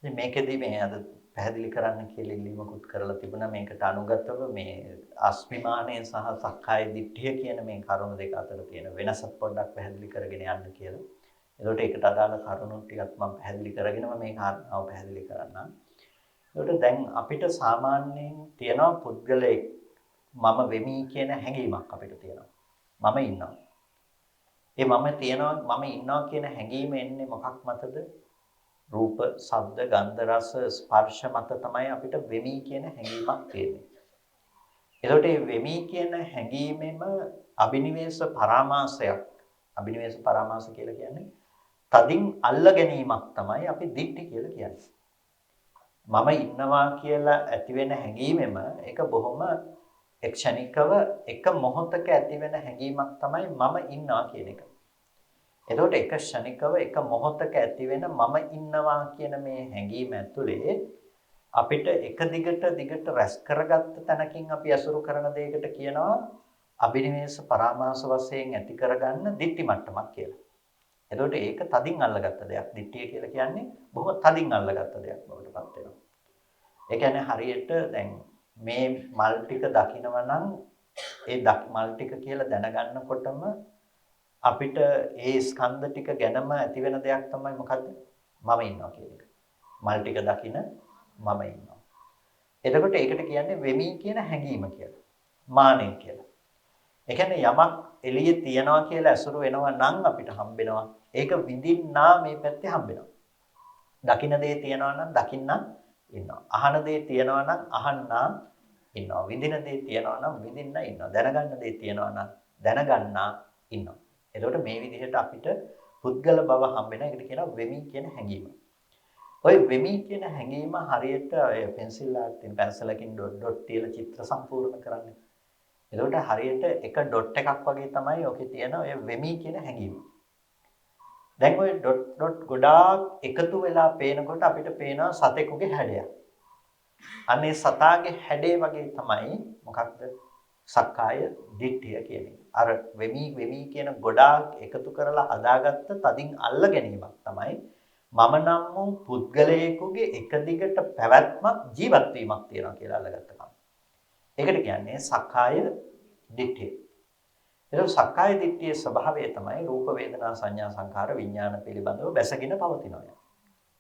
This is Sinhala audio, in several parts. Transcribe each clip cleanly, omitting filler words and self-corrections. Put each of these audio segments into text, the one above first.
ඉතින් මේකෙදි මේ අද පැහැදිලි කරන්න කියලා ඉල්ලීමකුත් කරලා තිබුණා මේකට අනුගතව මේ අස්මිමානය සහ සක්කාය දිට්ඨිය කියන මේ කරුණු දෙක අතර තියෙන වෙනස පොඩ්ඩක් පැහැදිලි කරගෙන යන්න කියලා. එතකොට ඒකට අදාළ කරුණු ටිකක් මම පැහැදිලි කරගෙනම මේ කාරණාව පැහැදිලි කරන්නම්. එතකොට දැන් අපිට සාමාන්‍යයෙන් තියෙනවා පුද්ගලයෙක් මම වෙමි කියන හැඟීමක් අපිට තියෙනවා. මම ඉන්නවා. ඒ මම ඉන්නවා කියන හැඟීම එන්නේ මොකක් මතද? රූප, ශබ්ද, ගන්ධ, රස, ස්පර්ශ මත තමයි අපිට වෙමි කියන හැඟීමක් තියෙන්නේ. එතකොට මේ වෙමි කියන හැඟීමෙම අබිනිවේෂ පරාමාසයක්. අබිනිවේෂ පරාමාස කියලා කියන්නේ තදින් අල්ල ගැනීමක් තමයි අපි දික්ටි කියලා කියන්නේ. මම ඉන්නවා කියලා ඇති වෙන හැඟීමෙම ඒක බොහොම ක්ෂණිකව එක මොහොතක ඇති වෙන හැඟීමක් තමයි මම ඉන්නවා කියන එක. එතකොට එක ක්ෂණිකව එක මොහොතක ඇති වෙන මම ඉන්නවා කියන මේ හැඟීම ඇතුලේ අපිට එක දිගට රැස් කරගත්ත තැනකින් අපි අසුරු කරන දෙයකට කියනවා අබිනිවේෂ පරාමාස වශයෙන් ඇති කරගන්න දිට්ටි මට්ටමක් කියලා. එතකොට ඒක තදින් අල්ලගත්ත දෙයක්. දිට්ඨිය කියලා කියන්නේ බොහොම තදින් අල්ලගත්ත දෙයක් බවට පත් වෙනවා. ඒ කියන්නේ හරියට දැන් මේ මල් ටික දකිනවා නම් ඒ මල් ටික කියලා දැනගන්නකොටම අපිට ඒ ස්කන්ධ ටික ගැනම ඇති වෙන දෙයක් තමයි මොකද්ද? මම ඉන්නවා කියන එක. මල් ටික දකින මම ඉන්නවා. එතකොට ඒකට කියන්නේ වෙමි කියන හැඟීම කියලා. මානෙ කියලා. ඒ කියන්නේ යමක් එළියේ තියනවා කියලා අසුරු වෙනවා නම් අපිට හම්බෙනවා. ඒක විඳින්නා මේ පැත්තේ හම්බෙනවා. දකින්න දේ තියනවා නම් දකින්නා ඉන්නවා. අහන දේ තියනවා නම් අහන්නා ඉන්නවා. විඳින දේ තියනවා නම් විඳින්නා ඉන්නවා. දැනගන්න දේ තියනවා නම් දැනගන්නා ඉන්නවා. එතකොට මේ විදිහට අපිට පුද්ගල බව හම්බෙන එකට කියනවා වෙමි කියන හැඟීම. ඔය වෙමි කියන හැඟීම හරියට ඔය පෙන්සිල් ආර්ට්ෙන් පැන්සලකින් ඩොට් තියලා චිත්‍ර සම්පූර්ණ කරන්නේ. එතකොට හරියට එක ඩොට් එකක් වගේ තමයි ඔකේ තියෙන ඔය වෙමි කියන හැඟීම. දැන් ඔය ඩොට් ගොඩාක් එකතු වෙලා පේනකොට අපිට පේනවා සතෙකුගේ හැඩයක්. අනේ සතාගේ හැඩේ වගේ තමයි මොකක්ද? සක්කාය දිට්ඨිය කියන්නේ. අර වෙමි කියන ගොඩාක් එකතු කරලා හදාගත්ත තදින් අල්ල ගැනීමක් තමයි මම නම් වූ පුද්ගලයෙකුගේ එක දිගට පැවැත්මක් ජීවත් වීමක් තියනවා කියලා අල්ලගත්තා. ඒකට කියන්නේ සක්කාය දිට්ඨිය. ඒක සක්කාය දිට්ඨියේ ස්වභාවය තමයි රූප වේදනා සංඥා සංකාර විඥාන පිළිබඳව බැසගෙන පවතිනවා.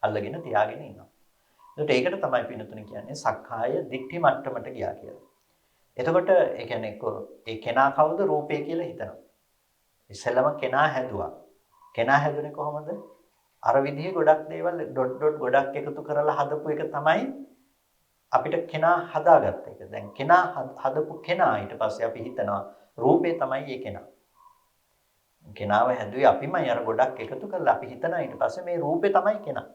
අල්ලගෙන තියාගෙන ඉන්නවා. ඒකට තමයි පින්නතුනේ කියන්නේ සක්කාය දිට්ඨි මට්ටමට ගියා කියලා. එතකොට ඒ කියන්නේ ඒ කෙනා කවුද රූපය කියලා හිතනවා. ඉස්සෙල්ලම කෙනා හැදුවා. කෙනා හැදුනේ කොහොමද? අර විදිහේ ගොඩක් දේවල් ඩොට් ගොඩක් එකතු කරලා හදපු එක තමයි අපිට කෙනා හදාගත්ත එක. දැන් කෙනා හදපු කෙනා ඊට පස්සේ අපි හිතනවා රූපේ තමයි ඒ කෙනා. කෙනාව හැදුවේ අපිමයි අර ගොඩක් එකතු කරලා අපි හිතනවා ඊට පස්සේ මේ රූපේ තමයි කෙනා.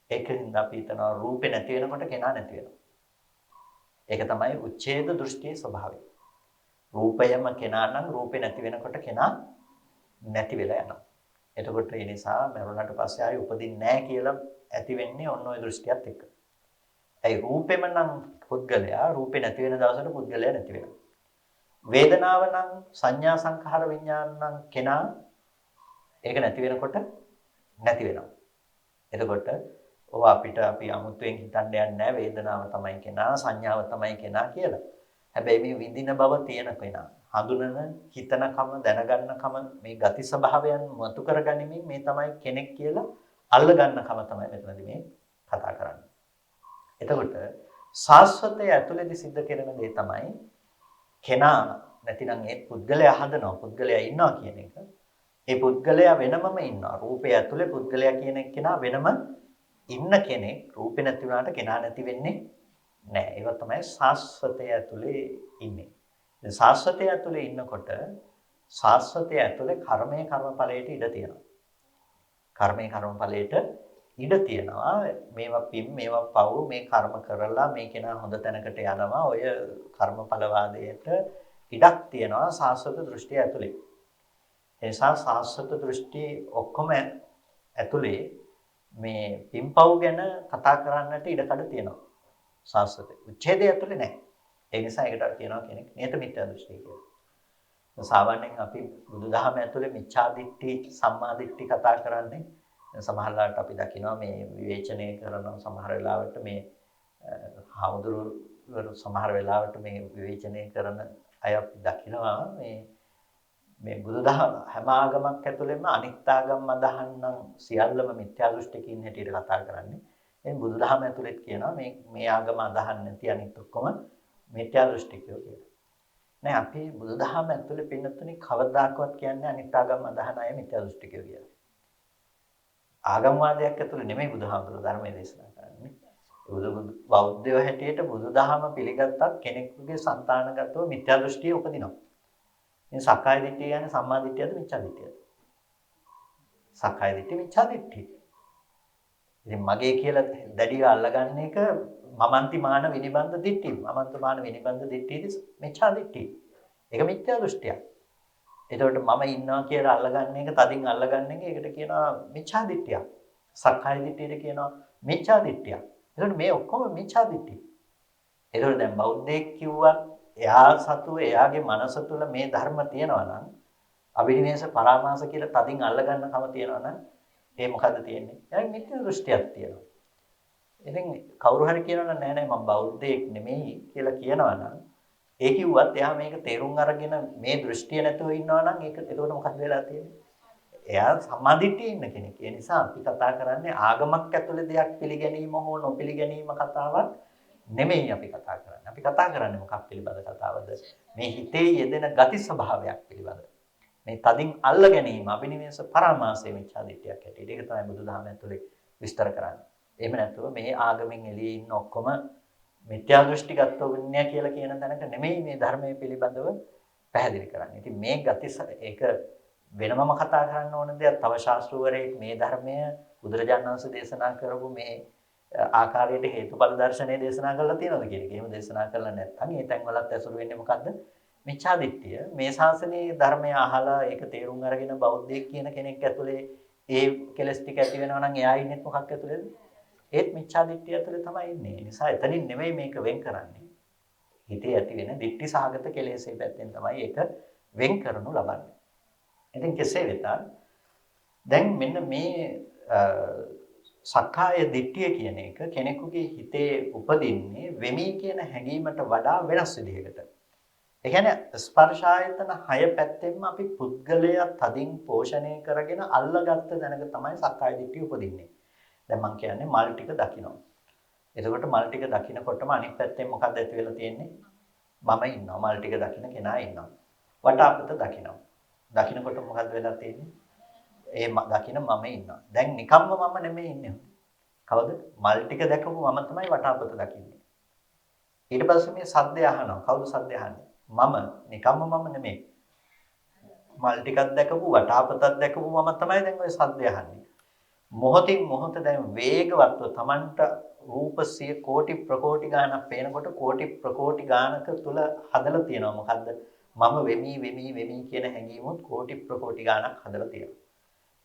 ඒකෙන්ද අපි හිතනවා රූපේ නැති වෙනකොට කෙනා නැති වෙනවා. ඒක තමයි උච්ඡේද දෘෂ්ටියේ ස්වභාවය. රූපයම කෙනා නම් රූපේ නැති වෙනකොට කෙනා නැති වෙලා යනවා. එතකොට ඒ නිසා මරුණට පස්සේ ආයෙ උපදින්නේ නැහැ කියලා ඇති වෙන්නේ ඔන්න ඔය දෘෂ්ටියත් එක්ක. ඒ රූපෙම නම් පුද්ගලයා රූපේ නැති වෙන දවසට පුද්ගලයා නැති වෙනවා. වේදනාව නම් සංඥා සංඛාර විඥාන නම් කෙනා ඒක නැති වෙනකොට නැති වෙනවා. එතකොට අපිට අපි අමුතුවෙන් හිතන්න යන්නේ නැහැ වේදනාව තමයි කෙනා සංඥාව තමයි කෙනා කියලා. හැබැයි මේ විඳින බව තියෙන කෙනා හඳුනන හිතනකම දැනගන්නකම මේ ගති ස්වභාවයන් මතු කරගනිමින් මේ තමයි කෙනෙක් කියලා අල්ල ගන්නකම තමයි මෙතනදී මේ කතා කරන්නේ. එතකොට සාස්වතය ඇතුළේදී සිද්ධ කරන දේ තමයි කෙනා නැතිනම් ඒ පුද්ගලයා හදනවා පුද්ගලයා ඉන්නවා කියන එක. ඒ පුද්ගලයා වෙනමම ඉන්නවා. රූපය ඇතුලේ පුද්ගලයා කියන කෙනා වෙනම ඉන්න කෙනෙක් රූපේ නැති වුණාට කෙනා නැති වෙන්නේ නැහැ. ඒක තමයි සාස්වතය ඇතුලේ ඉන්නේ. දැන් සාස්වතය ඇතුලේ ඉන්නකොට සාස්වතය ඇතුලේ කර්මයේ කර්මඵලයට ඉඩ තියෙනවා. කර්මයේ කර්මඵලයට ඉඩ තියෙනවා. මේවා පින් මේවා පව් මේ කර්ම කරලා මේ කෙනා හොඳ තැනකට යනවා. ඔය කර්මඵලවාදයට ඉඩක් තියෙනවා සාස්වත දෘෂ්ටිය ඇතුලේ. ඒ නිසා සාස්වත දෘෂ්ටි ඔක්කොම ඇතුලේ මේ පින්පව් ගැන කතා කරන්නට ඉඩකඩ තියෙනවා. සාස්වත උච්ඡේදය ඇතුලේ නැහැ. ඒ නිසා ඒකට කියනවා කෙනෙක් නියත මිත්‍යා දෘෂ්ටි කියලා. සාමාන්‍යයෙන් අපි බුදුදහම ඇතුලේ මිච්ඡා දිට්ඨි සම්මා දිට්ඨි කතා කරන්නේ සමහරවිට අපි දකිනවා මේ විවේචනය කරන සමහර වෙලාවට මේ හාමුදුරුවෝ සමහර වෙලාවට මේ විවේචනය කරන අය අපි දකිනවා මේ බුදුදහම හැම ආගමක් ඇතුළෙම අනිත් ආගම් අදහන්නම් සියල්ලම මිත්‍යා දෘෂ්ටිකින් හැටියට කතා කරන්නේ. එයින් බුදුදහම ඇතුළෙත් කියනවා මේ ආගම අදහන් නැති අනිත් ඔක්කොම මිත්‍යා දෘෂ්ටිකයෝ කියලා. නෑ අපි බුදුදහම ඇතුළේ පින්නතුනේ කවදාකවත් කියන්නේ අනිත් ආගම් අදහන අය මිත්‍යා දෘෂ්ටිකයෝ කියලා. ආගම්වාදයක් ඇතුළේ නෙමෙයි බුදුහාමුදුරුවෝ ධර්මයේ දේශනා කරන්නේ. බෞද්ධයෝ හැටියට බුදුදහම පිළිගත්තත් කෙනෙකුගේ సంతానගතව මිත්‍යා දෘෂ්ටිය උපදිනවා. මේ සක්කාය දිට්ඨිය කියන්නේ සම්මා දිට්ඨියද මිච්ඡා දිට්ඨියද? සක්කාය දිට්ඨිය මිච්ඡා දිට්ඨිය. ඉතින් මගේ කියලා දැඩිව අල්ලගන්න එක මමන්ති මාන විනිබන්ධ දිට්ඨිය. මමන්ති මාන විනිබන්ධ දිට්ඨියද මිච්ඡා දිට්ඨිය. ඒක මිත්‍යා දෘෂ්ටියක්. එතකොට මම ඉන්නවා කියලා අල්ලගන්න එක තදින් අල්ලගන්න එක ඒකට කියනවා මිච්ඡා දිට්ඨියක්. සක්කාය දිට්ඨියට කියනවා මිච්ඡා දිට්ඨියක්. එතකොට මේ ඔක්කොම මිච්ඡා දිට්ඨිය. එතකොට දැන් බෞද්ධයෙක් කිව්වත් එයා සතු එයාගේ මනස තුළ මේ ධර්ම තියෙනවා නම් අභිනිවේෂ පරාමාස කියලා තදින් අල්ලගන්න කම තියෙනවා නම් ඒ මොකද්ද තියෙන්නේ? එයාගේ මිත්‍යා දෘෂ්ටියක් තියෙනවා. ඉතින් කවුරු හරි කියනවා නෑ නෑ මම බෞද්ධයෙක් නෙමෙයි කියලා කියනවා නම් ඒ කිව්වත් එයා මේක තේරුම් අරගෙන මේ දෘෂ්ටිය නැතුව ඉන්නවා නම් ඒක එතකොට මොකක්ද වෙලා තියෙන්නේ? එයා සම්මාදිට්ඨියේ ඉන්න කෙනෙක්. ඒ නිසා අපි කතා කරන්නේ ආගමක් ඇතුලේ දෙයක් පිළිගැනීම හෝ නොපිළිගැනීම කතාවක් නෙමෙයි අපි කතා කරන්නේ. අපි කතා කරන්නේ මොකක් පිළිබඳ කතාවද? මේ හිතේ යෙදෙන ගති ස්වභාවයක් පිළිබඳ. මේ තදින් අල්ල ගැනීම අභිනිවේෂ පරාමාසය මිච්ඡා දිට්ඨියක් හැටියට. ඒක තමයි බුදුදහම ඇතුලේ විස්තර කරන්නේ. එහෙම නැතුව මේ ආගමෙන් එළියේ ඉන්න ඔක්කොම මිත්‍යා දෘෂ්ටිගතව ඉන්නේ කියලා කියන තැනක නෙමෙයි මේ ධර්මයේ පිළිබඳව පැහැදිලි කරන්නේ. ඉතින් මේ ගති ඒක වෙනමම කතා කරන්න ඕන දෙයක්. තව ශාස්ත්‍රවරයෙක් මේ ධර්මය බුදුරජාණන් වහන්සේ දේශනා කරපු මේ ආකාරයට හේතුඵල දර්ශනය දේශනා කරලා තියෙනවද කියන එක. එහෙම දේශනා කරලා නැත්නම් ඒ තැන්වලත් ඇසුරු වෙන්නේ මොකද්ද? මිච්ඡා දිට්ඨිය. මේ ශාසනයේ ධර්මය අහලා ඒක තේරුම් අරගෙන බෞද්ධයෙක් කියන කෙනෙක් ඇතුලේ ඒ කෙලස් ටික ඇති වෙනවා නම් එයා ඉන්නේ මොකක් ඇතුලේද? ඒත් මිච්ඡා දිට්ඨිය ඇතුලේ තමයි ඉන්නේ. ඒ නිසා එතනින් නෙමෙයි මේක වෙන් කරන්නේ. හිතේ ඇති වෙන දිට්ඨි සහගත කෙලෙසේ පැත්තෙන් තමයි ඒක වෙන් කරනු ලබන්නේ. ඉතින් කෙසේ වෙතත් දැන් මෙන්න මේ සක්කාය දිට්ඨිය කියන එක කෙනෙකුගේ හිතේ උපදින්නේ වෙමි කියන හැඟීමට වඩා වෙනස් විදිහකට. ඒ කියන්නේ ස්පර්ශ ආයතන 6 පැත්තෙන්ම අපි පුද්ගලයා තදින් පෝෂණය කරගෙන අල්ලගත්ත දැනක තමයි සක්කාය දිට්ඨිය උපදින්නේ. දැන් මම කියන්නේ මල් ටික දකින්න. එතකොට මල් ටික දකින්නකොටම අනිත් පැත්තෙන් මොකක්ද ඇති වෙලා තියෙන්නේ? මම ඉන්නවා. මල් ටික දකින්න කෙනා ඉන්නවා. වටාපත දකින්නවා. දකින්නකොට මොකක්ද වෙලා තියෙන්නේ? ඒ දකින්න මම ඉන්නවා. දැන් නිකම්ම මම නෙමෙයි ඉන්නේ. කවුද? මල් ටික දැකපු මම තමයි වටාපත දකින්නේ. ඊට පස්සේ මේ සද්දය අහනවා. කවුද සද්දය අහන්නේ? මම නිකම්ම මම නෙමෙයි. මල් ටිකක් දැකපු වටාපතක් දැකපු මම තමයි දැන් ওই සද්දය අහන්නේ. මොහොතින් මොහොත දැන් වේගවත්ව Tamanට රූප 100 කෝටි ප්‍රකෝටි ගානක් පේනකොට කෝටි ප්‍රකෝටි ගානක තුල හදලා තියෙනවා මොකද්ද මම වෙමි කියන හැඟීමුත් කෝටි ප්‍රකෝටි ගානක් හදලා තියෙනවා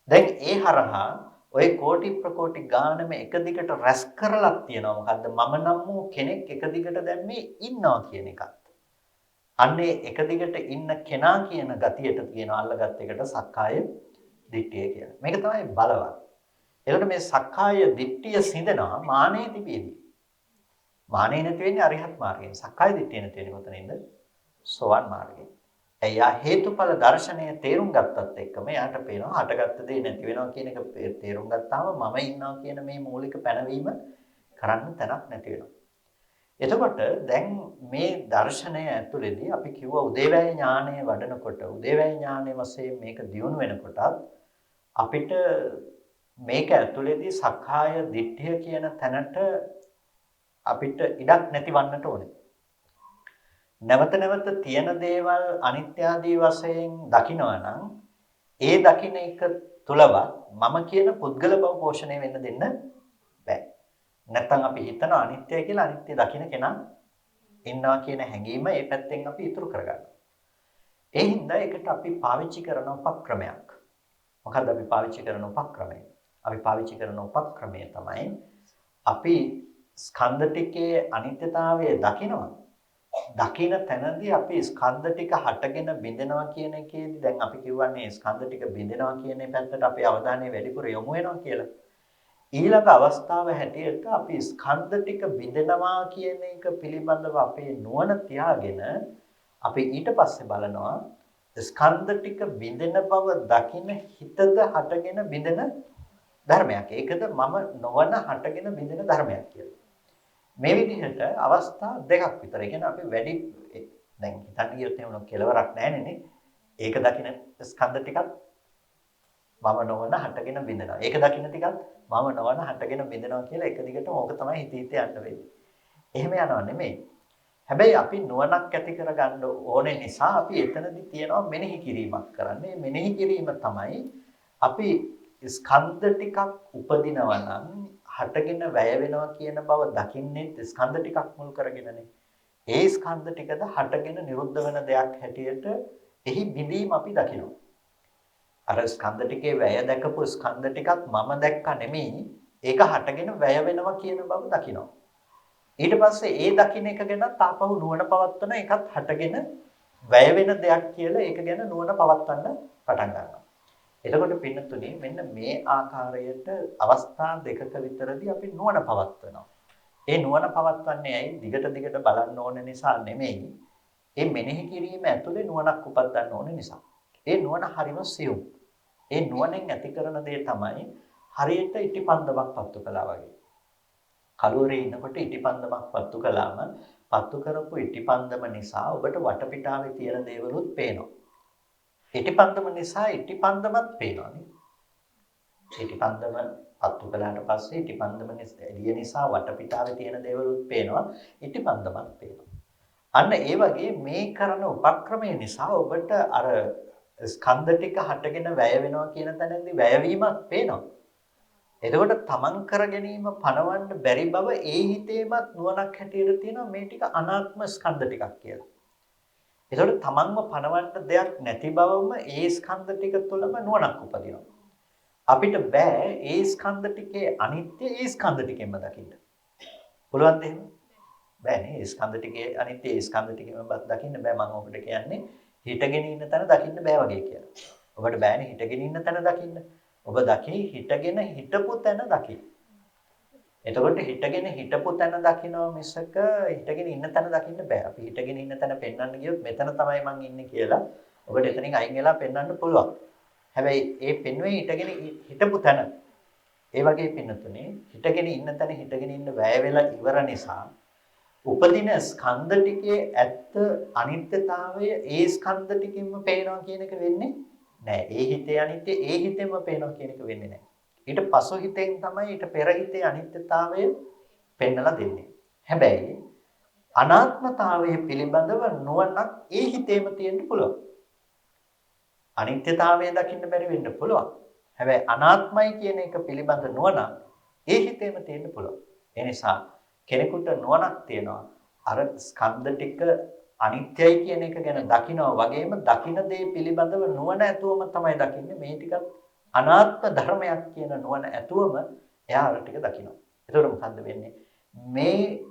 දැන් ඒ හරහා ওই කෝටි ප්‍රකෝටි ගානම එක දිගට රැස් කරලා තියෙනවා මොකද්ද මම නම් වූ කෙනෙක් එක දිගට දැන් මේ ඉන්නවා කියන එකත් අන්නේ එක දිගට ඉන්න කෙනා කියන ගතියට තියෙන අල්ලගත් එකට සක්කාය දිට්ඨිය කියලා මේක තමයි බලවත් එතකොට මේ සක්කාය දිට්ඨිය සිඳනවා මානෙ තිබෙදී. මානෙ නැති වෙන්නේ අරිහත් මාර්ගයෙන්. සක්කාය දිට්ඨිය නැති වෙන්නේ කොතනින්ද? සෝවන් මාර්ගයෙන්. එයා හේතුඵල දර්ශනය තේරුම් ගත්තත් එක්කම යාට පේනවා හටගත්ත දේ නැති වෙනවා කියන එක තේරුම් ගත්තාම මම ඉන්නවා කියන මේ මූලික පැනවීම කරන්න තැනක් නැති වෙනවා. එතකොට දැන් මේ දර්ශනය ඇතුළේදී අපි කිව්වා උදේවැය ඥානය වඩනකොට උදේවැය ඥානයේ වශයෙන් මේක දියුණු වෙනකොටත් අපිට මේක ඇතුළේදී සක්කාය දිට්ඨිය කියන තැනට අපිට ඉඩක් නැතිවන්නට ඕනේ. නැවත නැවත තියෙන දේවල් අනිත්‍ය ආදී වශයෙන් දකිනවා නම් ඒ දකින්න එක තුලවත් මම කියන පුද්ගල බව පෝෂණය වෙන්න දෙන්න බෑ. නැත්තම් අපි හිතනවා අනිත්‍යයි කියලා අනිත්‍ය දකින්න කෙනා ඉන්නවා කියන හැඟීම ඒ පැත්තෙන් අපි ඉතුරු කරගන්නවා. ඒ හින්දා ඒකට අපි පාවිච්චි කරන උපක්‍රමයක්. මොකද්ද අපි පාවිච්චි කරන උපක්‍රමය? අපි පාවිච්චි කරන උපක්‍රමය තමයි අපි ස්කන්ධ ටිකේ අනිත්‍යතාවය දකිනවා. දකින තැනදී අපි ස්කන්ධ ටික හටගෙන බිඳෙනවා කියන එකේදී දැන් අපි කියවන්නේ ස්කන්ධ ටික බිඳෙනවා කියන පැත්තට අපේ අවධානය වැඩිපුර යොමු වෙනවා කියලා. ඊළඟ අවස්ථාව හැටියට අපි ස්කන්ධ ටික බිඳෙනවා කියන එක පිළිබඳව අපේ නුවණ තියාගෙන අපි ඊට පස්සේ බලනවා ස්කන්ධ ටික බිඳෙන බව දකින හිතද හටගෙන බිඳෙන ධර්මයක්. ඒකද මම නොවන හටගෙන බිඳෙන ධර්මයක් කියලා. මේ විදිහට අවස්ථා දෙකක් විතර. ඒ කියන්නේ අපි වැඩි දැන් හිතන්න ගියොත් එහෙම කෙලවරක් නැහැ නේ. ඒක දකින ස්කන්ධ ටිකක් මම නොවන හටගෙන බිඳෙනවා. ඒක දකින්න ටිකක් මම නොවන හටගෙන බිඳෙනවා කියලා එක දිගටම ඕක තමයි හිත හිත යන්න වෙන්නේ. එහෙම යනවා නෙමෙයි. හැබැයි අපි නුවණක් ඇති කරගන්න ඕනේ නිසා අපි එතනදී තියනවා මෙනෙහි කිරීමක් කරන්නේ. මෙනෙහි කිරීම තමයි අපි ස්කන්ධ ටිකක් උපදිනවා නම් හටගෙන වැය වෙනවා කියන බව දකින්නේ ස්කන්ධ ටිකක් මුල් කරගෙනනේ. ඒ ස්කන්ධ ටිකද හටගෙන නිරුද්ධ වෙන දෙයක් හැටියට එහි බිඳීම අපි දකිනවා. අර ස්කන්ධ ටිකේ වැය දැකපු ස්කන්ධ ටිකක් මම දැක්කා නෙමෙයි ඒක හටගෙන වැය වෙනවා කියන බව දකිනවා. ඊට පස්සේ ඒ දකින්න එක ගැන තාපහු නුවණ පවත්වන එකත් හටගෙන වැය වෙන දෙයක් කියලා ඒක ගැන නුවණ පවත්වන්න පටන් ගන්නවා. එතකොට පින්නතුනේ මෙන්න මේ ආකාරයට අවස්ථා දෙකක විතරදී අපි නුවණ පවත්වනවා. ඒ නුවණ පවත්වන්නේ ඇයි? දිගට දිගට බලන්න ඕන නිසා නෙමෙයි. ඒ මෙනෙහි කිරීම ඇතුලේ නුවණක් උපදින්න ඕන නිසා. ඒ නුවණ හරිම සියුම්. ඒ නුවණෙන් ඇති කරන දේ තමයි හරියට ඉටිපන්දමක් පත්තු කළා වගේ. කලුවරේ ඉන්නකොට ඉටිපන්දමක් පත්තු කළාම පත්තු කරපු ඉටිපන්දම නිසා ඔබට වටපිටාවේ තියෙන දේවලුත් පේනවා. ඉටිපන්දම නිසා ඉටිපන්දමත් පේනවා නේ. ඉටිපන්දම පත්තු කළාට පස්සේ ඉටිපන්දම එළිය නිසා වටපිටාවේ තියෙන දේවලුත් පේනවා. ඉටිපන්දමත් පේනවා. අන්න ඒ වගේ මේ කරන උපක්‍රමය නිසා ඔබට අර ස්කන්ධ ටික හටගෙන වැය වෙනවා කියන තැනදී වැයවීමක් පේනවා. එතකොට තමන් කර ගැනීම පණවන්න බැරි බව ඒ හිතේමත් නුවණක් හැටියට තියෙනවා මේ ටික අනාත්ම ස්කන්ධ ටිකක් කියලා. එතකොට තමන්ව පණවන්න දෙයක් නැති බවම ඒ ස්කන්ධ ටික තුළම නුවණක් උපදිනවා. අපිට බෑ ඒ ස්කන්ධ ටිකේ අනිත්‍ය ඒ ස්කන්ධ ටිකෙන්ම දකින්න. පුළුවන්ද එහෙම? බෑනේ. ඒ ස්කන්ධ ටිකේ අනිත්‍ය ඒ ස්කන්ධ ටිකෙන්ම දකින්න බෑ. මම ඔබට කියන්නේ හිටගෙන ඉන්න තැන දකින්න බෑ වගේ කියලා. ඔබට බෑනේ හිටගෙන ඉන්න තැන දකින්න. ඔබ දකි හිටගෙන හිටපු තැන දකි. එතකොට හිටගෙන හිටපු තැන දකිනවා මිසක හිටගෙන ඉන්න තැන දකින්න බෑ. අපි හිටගෙන ඉන්න තැන පෙන්වන්න ගියොත් මෙතන තමයි මං ඉන්නේ කියලා ඔබට එතනින් අයින් වෙලා පෙන්වන්න පුළුවන්. හැබැයි ඒ පෙන්වෙයි හිටගෙන හිටපු තැන ඒ වගේ පින්නතුනේ හිටගෙන ඉන්න තැන හිටගෙන ඉන්න වැය වෙලා ඉවර නිසා උපදින ස්කන්ධ ටිකේ ඇත්ත අනිත්‍යතාවය ඒ ස්කන්ධ ටිකින්ම පේනවා කියන එක වෙන්නේ නෑ. ඒ හිතේ අනිත්‍ය ඒ හිතෙන්ම පේනවා කියන එක වෙන්නේ නෑ. ඊට පසු හිතෙන් තමයි ඊට පෙර හිතේ අනිත්‍යතාවය පෙන්නලා දෙන්නේ. හැබැයි අනාත්මතාවය පිළිබඳව නුවණක් ඒ හිතේම තියෙන්න පුළුවන්. අනිත්‍යතාවය දකින්න බැරි වෙන්න පුළුවන්. හැබැයි අනාත්මයි කියන එක පිළිබඳ නුවණ ඒ හිතේම තියෙන්න පුළුවන්. ඒ නිසා කෙනෙකුට නුවණක් තියෙනවා අර ස්කන්ධ ටික අනිත්‍යයි කියන එක ගැන දකිනවා වගේම දකින දේ පිළිබඳව නුවණ ඇතුවම තමයි දකින්නේ මේ ටිකත් අනාත්ම ධර්මයක් කියන නුවණ ඇතුවම එයා අර ටික දකිනවා. එතකොට මොකද්ද වෙන්නේ? මේ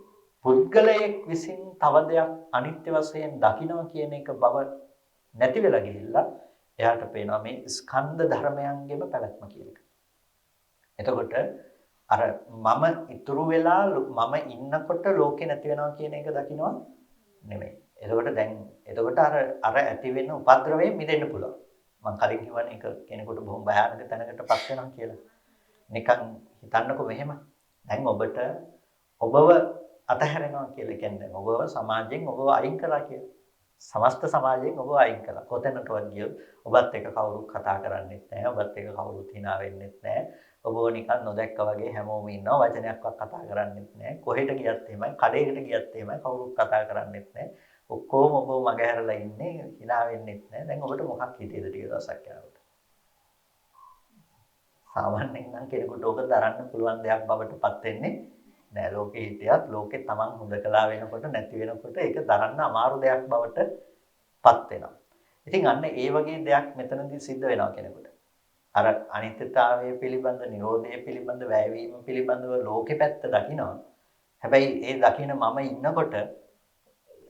පුද්ගලයෙක් විසින් තව දෙයක් අනිත්‍ය වශයෙන් දකිනවා කියන එක බව නැති වෙලා ගිහිල්ලා එයාට පේනවා මේ ස්කන්ධ ධර්මයන්ගේම පැවැත්ම කියන එක. එතකොට අර මම ඉතුරු වෙලා මම ඉන්නකොට ලෝකේ නැති වෙනවා කියන එක දකින්නවා නෙමෙයි. එතකොට අර ඇති වෙන උපද්‍රවයෙන් මිදෙන්න පුළුවන්. මම කලින් කිව්වනේ ඒක කෙනෙකුට බොහොම භයානක තැනකටපත් වෙනවා කියලා. නිකන් හිතන්නකෝ මෙහෙම. දැන් ඔබට ඔබව අතහැරෙනවා කියලා කියන්නේ ඔබව සමාජයෙන් ඔබව අයින් කළා කියලා. සමස්ත සමාජයෙන් ඔබව අයින් කළා. කොතැනටවත් ගියොත් ඔබත් එක්ක කවුරුත් කතා කරන්නේත් නැහැ. ඔබත් එක්ක කවුරුත් hina වෙන්නෙත් නැහැ. ඔබව නිකන් නොදැක්කා වගේ හැමෝම ඉන්නවා. වචනයක්වත් කතා කරන්නේත් නැහැ. කොහෙට ගියත් එහෙමයි, කඩේකට ගියත් එහෙමයි කවුරුත් කතා කරන්නේත් නැහැ. ඔක්කොම ඔබව මගහැරලා ඉන්නේ, hina වෙන්නෙත් නැහැ. දැන් ඔබට මොකක් හිතේද ටික දවසක් යනකොට? සාමාන්‍යයෙන් නම් කෙනෙකුට ඕක දරන්න පුළුවන් දෙයක් බවටපත් වෙන්නේ නෑ. ලෝකේ හිටියත් ලෝකේ Taman හොඳකලා වෙනකොට නැති වෙනකොට ඒක දරන්න අමාරු දෙයක් බවටපත් වෙනවා. ඉතින් අන්න ඒ වගේ දෙයක් මෙතනදී සිද්ධ වෙනවා කෙනෙකුට. අර අනිත්‍යතාවය පිළිබඳ, නිරෝධය පිළිබඳ, වැයවීම පිළිබඳව ලෝකේ පැත්ත දකිනවා. හැබැයි ඒ දකින මම ඉන්නකොට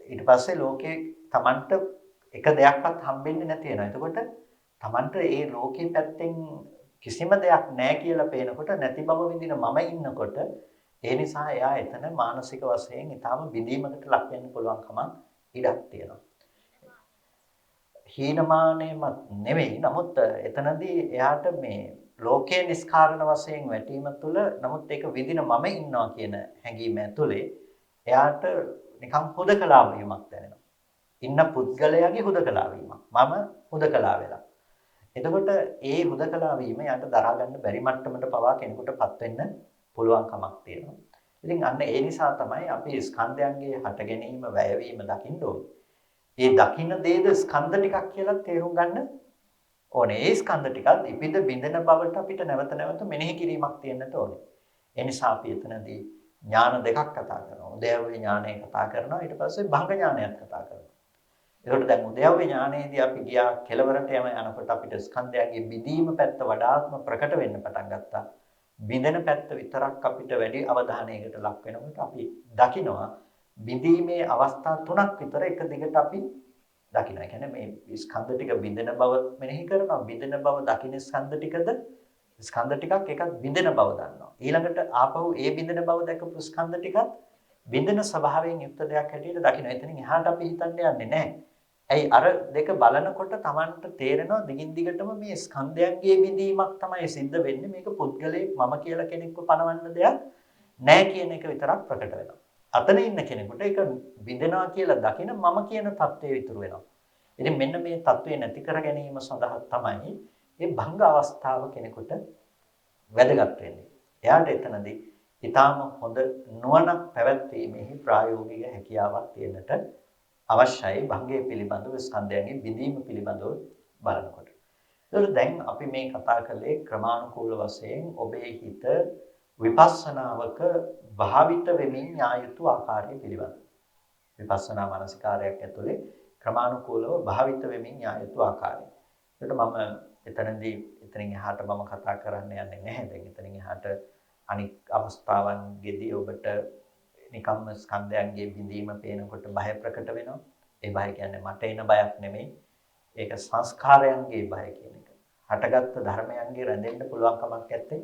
ඊට පස්සේ ලෝකේ Tamanට එක දෙයක්වත් හම්බෙන්නේ නැති වෙනවා. එතකොට Tamanට ඒ ලෝකේ පැත්තෙන් කිසිම දෙයක් නැහැ කියලා පේනකොට නැති බව විඳින මම ඉන්නකොට ඒ නිසා එයා එතන මානසික වශයෙන් ඊටාම විඳීමකට ලක් වෙන්න පුළුවන් කමක් ඉඩක් තියෙනවා. හීනමානයමත් නෙවෙයි. නමුත් එතනදී එයාට මේ ලෝකයේ නිස්කාරණ වශයෙන් වැටීම තුළ නමුත් ඒක විඳින මම ඉන්නවා කියන හැඟීම ඇතුලේ එයාට නිකම් හුදකලා වීමක් දැනෙනවා. ඉන්න පුද්ගලයාගේ හුදකලා වීමක්. මම හුදකලා වෙලා. එතකොට ඒ හුදකලා වීම යාට දරා ගන්න බැරි මට්ටමට පවා කෙනෙකුටපත් වෙන්න පුළුවන් කමක් තියෙනවා. ඉතින් අන්න ඒ නිසා තමයි අපි ස්කන්ධයන්ගේ හට ගැනීම වැයවීම දකින්න ඕනේ. ඒ දකින්න දේද ස්කන්ධ ටිකක් කියලා තේරුම් ගන්න ඕනේ. ඒ ස්කන්ධ ටිකත් ඉපිද බිඳෙන බවට අපිට නැවත නැවත මෙනෙහි කිරීමක් තියෙන්නට ඕනේ. ඒ නිසා අපි එතනදී ඥාන දෙකක් කතා කරනවා. උද්‍යව්‍ය ඥානය කතා කරනවා. ඊට පස්සේ භංග ඥානයත් කතා කරනවා. ඒකට දැන් උද්‍යව්‍ය ඥානයේදී අපි ගියා කෙලවරට යනකොට අපිට ස්කන්ධයන්ගේ බිඳීම පැත්ත වඩාත්ම ප්‍රකට වෙන්න පටන් ගත්තා. බිඳෙන පැත්ත විතරක් අපිට වැඩි අවධානයකට ලක් වෙනකොට අපි දකිනවා බිඳීමේ අවස්ථා තුනක් විතර එක දිගට අපි දකිනවා. ඒ කියන්නේ මේ ස්කන්ධ ටික බිඳෙන බව මෙනෙහි කරනවා. බිඳෙන බව දකින්න ස්කන්ධ ටිකද ස්කන්ධ ටිකක් එකක් බිඳෙන බව දන්නවා. ඊළඟට ආපහු ඒ බිඳෙන බව දැකපු ස්කන්ධ ටිකත් බිඳෙන ස්වභාවයෙන් යුක්ත දෙයක් හැටියට දකිනවා. එතනින් එහාට අපි හිතන්න යන්නේ නැහැ. ඇයි අර දෙක බලනකොට Tamanට තේරෙනවා දිගින් දිගටම මේ ස්කන්ධයන්ගේ බිඳීමක් තමයි සිද්ධ වෙන්නේ. මේක පුද්ගලයෙක් මම කියලා කෙනෙක්ව පනවන්න දෙයක් නැහැ කියන එක විතරක් ප්‍රකට වෙනවා. අතන ඉන්න කෙනෙකුට ඒක බිඳෙනවා කියලා දකින මම කියන தත්ත්වය ඉතුරු වෙනවා. ඉතින් මෙන්න මේ தත්ත්වය නැති කර ගැනීම සඳහා තමයි මේ භංග අවස්ථාව කෙනෙකුට වැදගත් වෙන්නේ. එයාට එතනදී ඊටාම හොඳ නුවණක් පැවැත්වීමේ ප්‍රායෝගික හැකියාවක් තියෙන්නට අවශ්‍යයි භංගයේ පිළිබඳව ස්කන්ධයන්ගේ බිඳීම පිළිබඳව බලනකොට. ඒතකොට දැන් අපි මේ කතා කළේ ක්‍රමානුකූල වශයෙන් ඔබේ හිත විපස්සනාවක භාවිත වෙමින් යා යුතු ආකාරය පිළිබඳව. විපස්සනා මානසිකාරයක් ඇතුලේ ක්‍රමානුකූලව භාවිත වෙමින් යා යුතු ආකාරය. ඒකට මම එතනින් එහාට මම කතා කරන්න යන්නේ නැහැ. දැන් එතනින් එහාට අනික් අවස්ථාවන්ගෙදී ඔබට නිකම්ම ස්කන්ධයන්ගේ බිඳීම පේනකොට බය ප්‍රකට වෙනවා. ඒ බය කියන්නේ මට එන බයක් නෙමෙයි. ඒක සංස්කාරයන්ගේ බය කියන එක. හටගත්තු ධර්මයන්ගේ රැඳෙන්න පුළුවන් කමක් නැත්තේ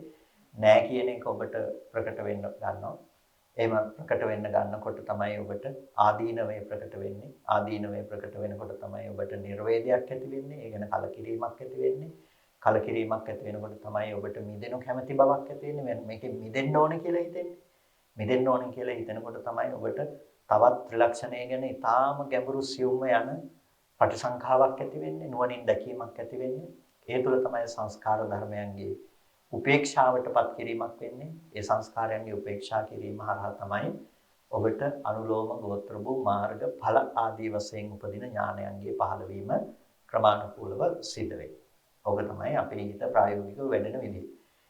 නෑ කියන එක ඔබට ප්‍රකට වෙන්න ගන්නවා. එහෙම ප්‍රකට වෙන්න ගන්නකොට තමයි ඔබට ආදීනවේ ප්‍රකට වෙන්නේ. ආදීනවේ ප්‍රකට වෙනකොට තමයි ඔබට නිර්වේදයක් ඇති වෙන්නේ. ඒ ගැන කලකිරීමක් ඇති වෙන්නේ. කලකිරීමක් ඇති වෙනකොට තමයි ඔබට මිදෙනු කැමැති බවක් ඇති වෙන්නේ. මේකෙන් මිදෙන්න ඕනේ කියලා හිතෙන්නේ. මිදෙන්න ඕනේ කියලා හිතනකොට තමයි ඔබට තවත් ත්‍රිලක්ෂණය ගැන ඊටාම ගැඹුරු සියුම්ම යන පටිසංඛාවක් ඇති වෙන්නේ. නුවණින් දැකීමක් ඇති වෙන්නේ. ඒ තුළ තමයි සංස්කාර ධර්මයන්ගේ උපේක්ෂාවටපත් කිරීමක් වෙන්නේ. ඒ සංස්කාරයන්ගේ උපේක්ෂා කිරීම හරහා තමයි ඔබට අනුලෝම ගෝත්‍ර භූ මාර්ග ඵල ආදී වශයෙන් උපදින ඥානයන්ගේ පහළවීම ක්‍රමානුකූලව සිද්ධ වෙන්නේ. ඕක තමයි අපේ හිත ප්‍රායෝගිකව වැඩෙන විදිහ.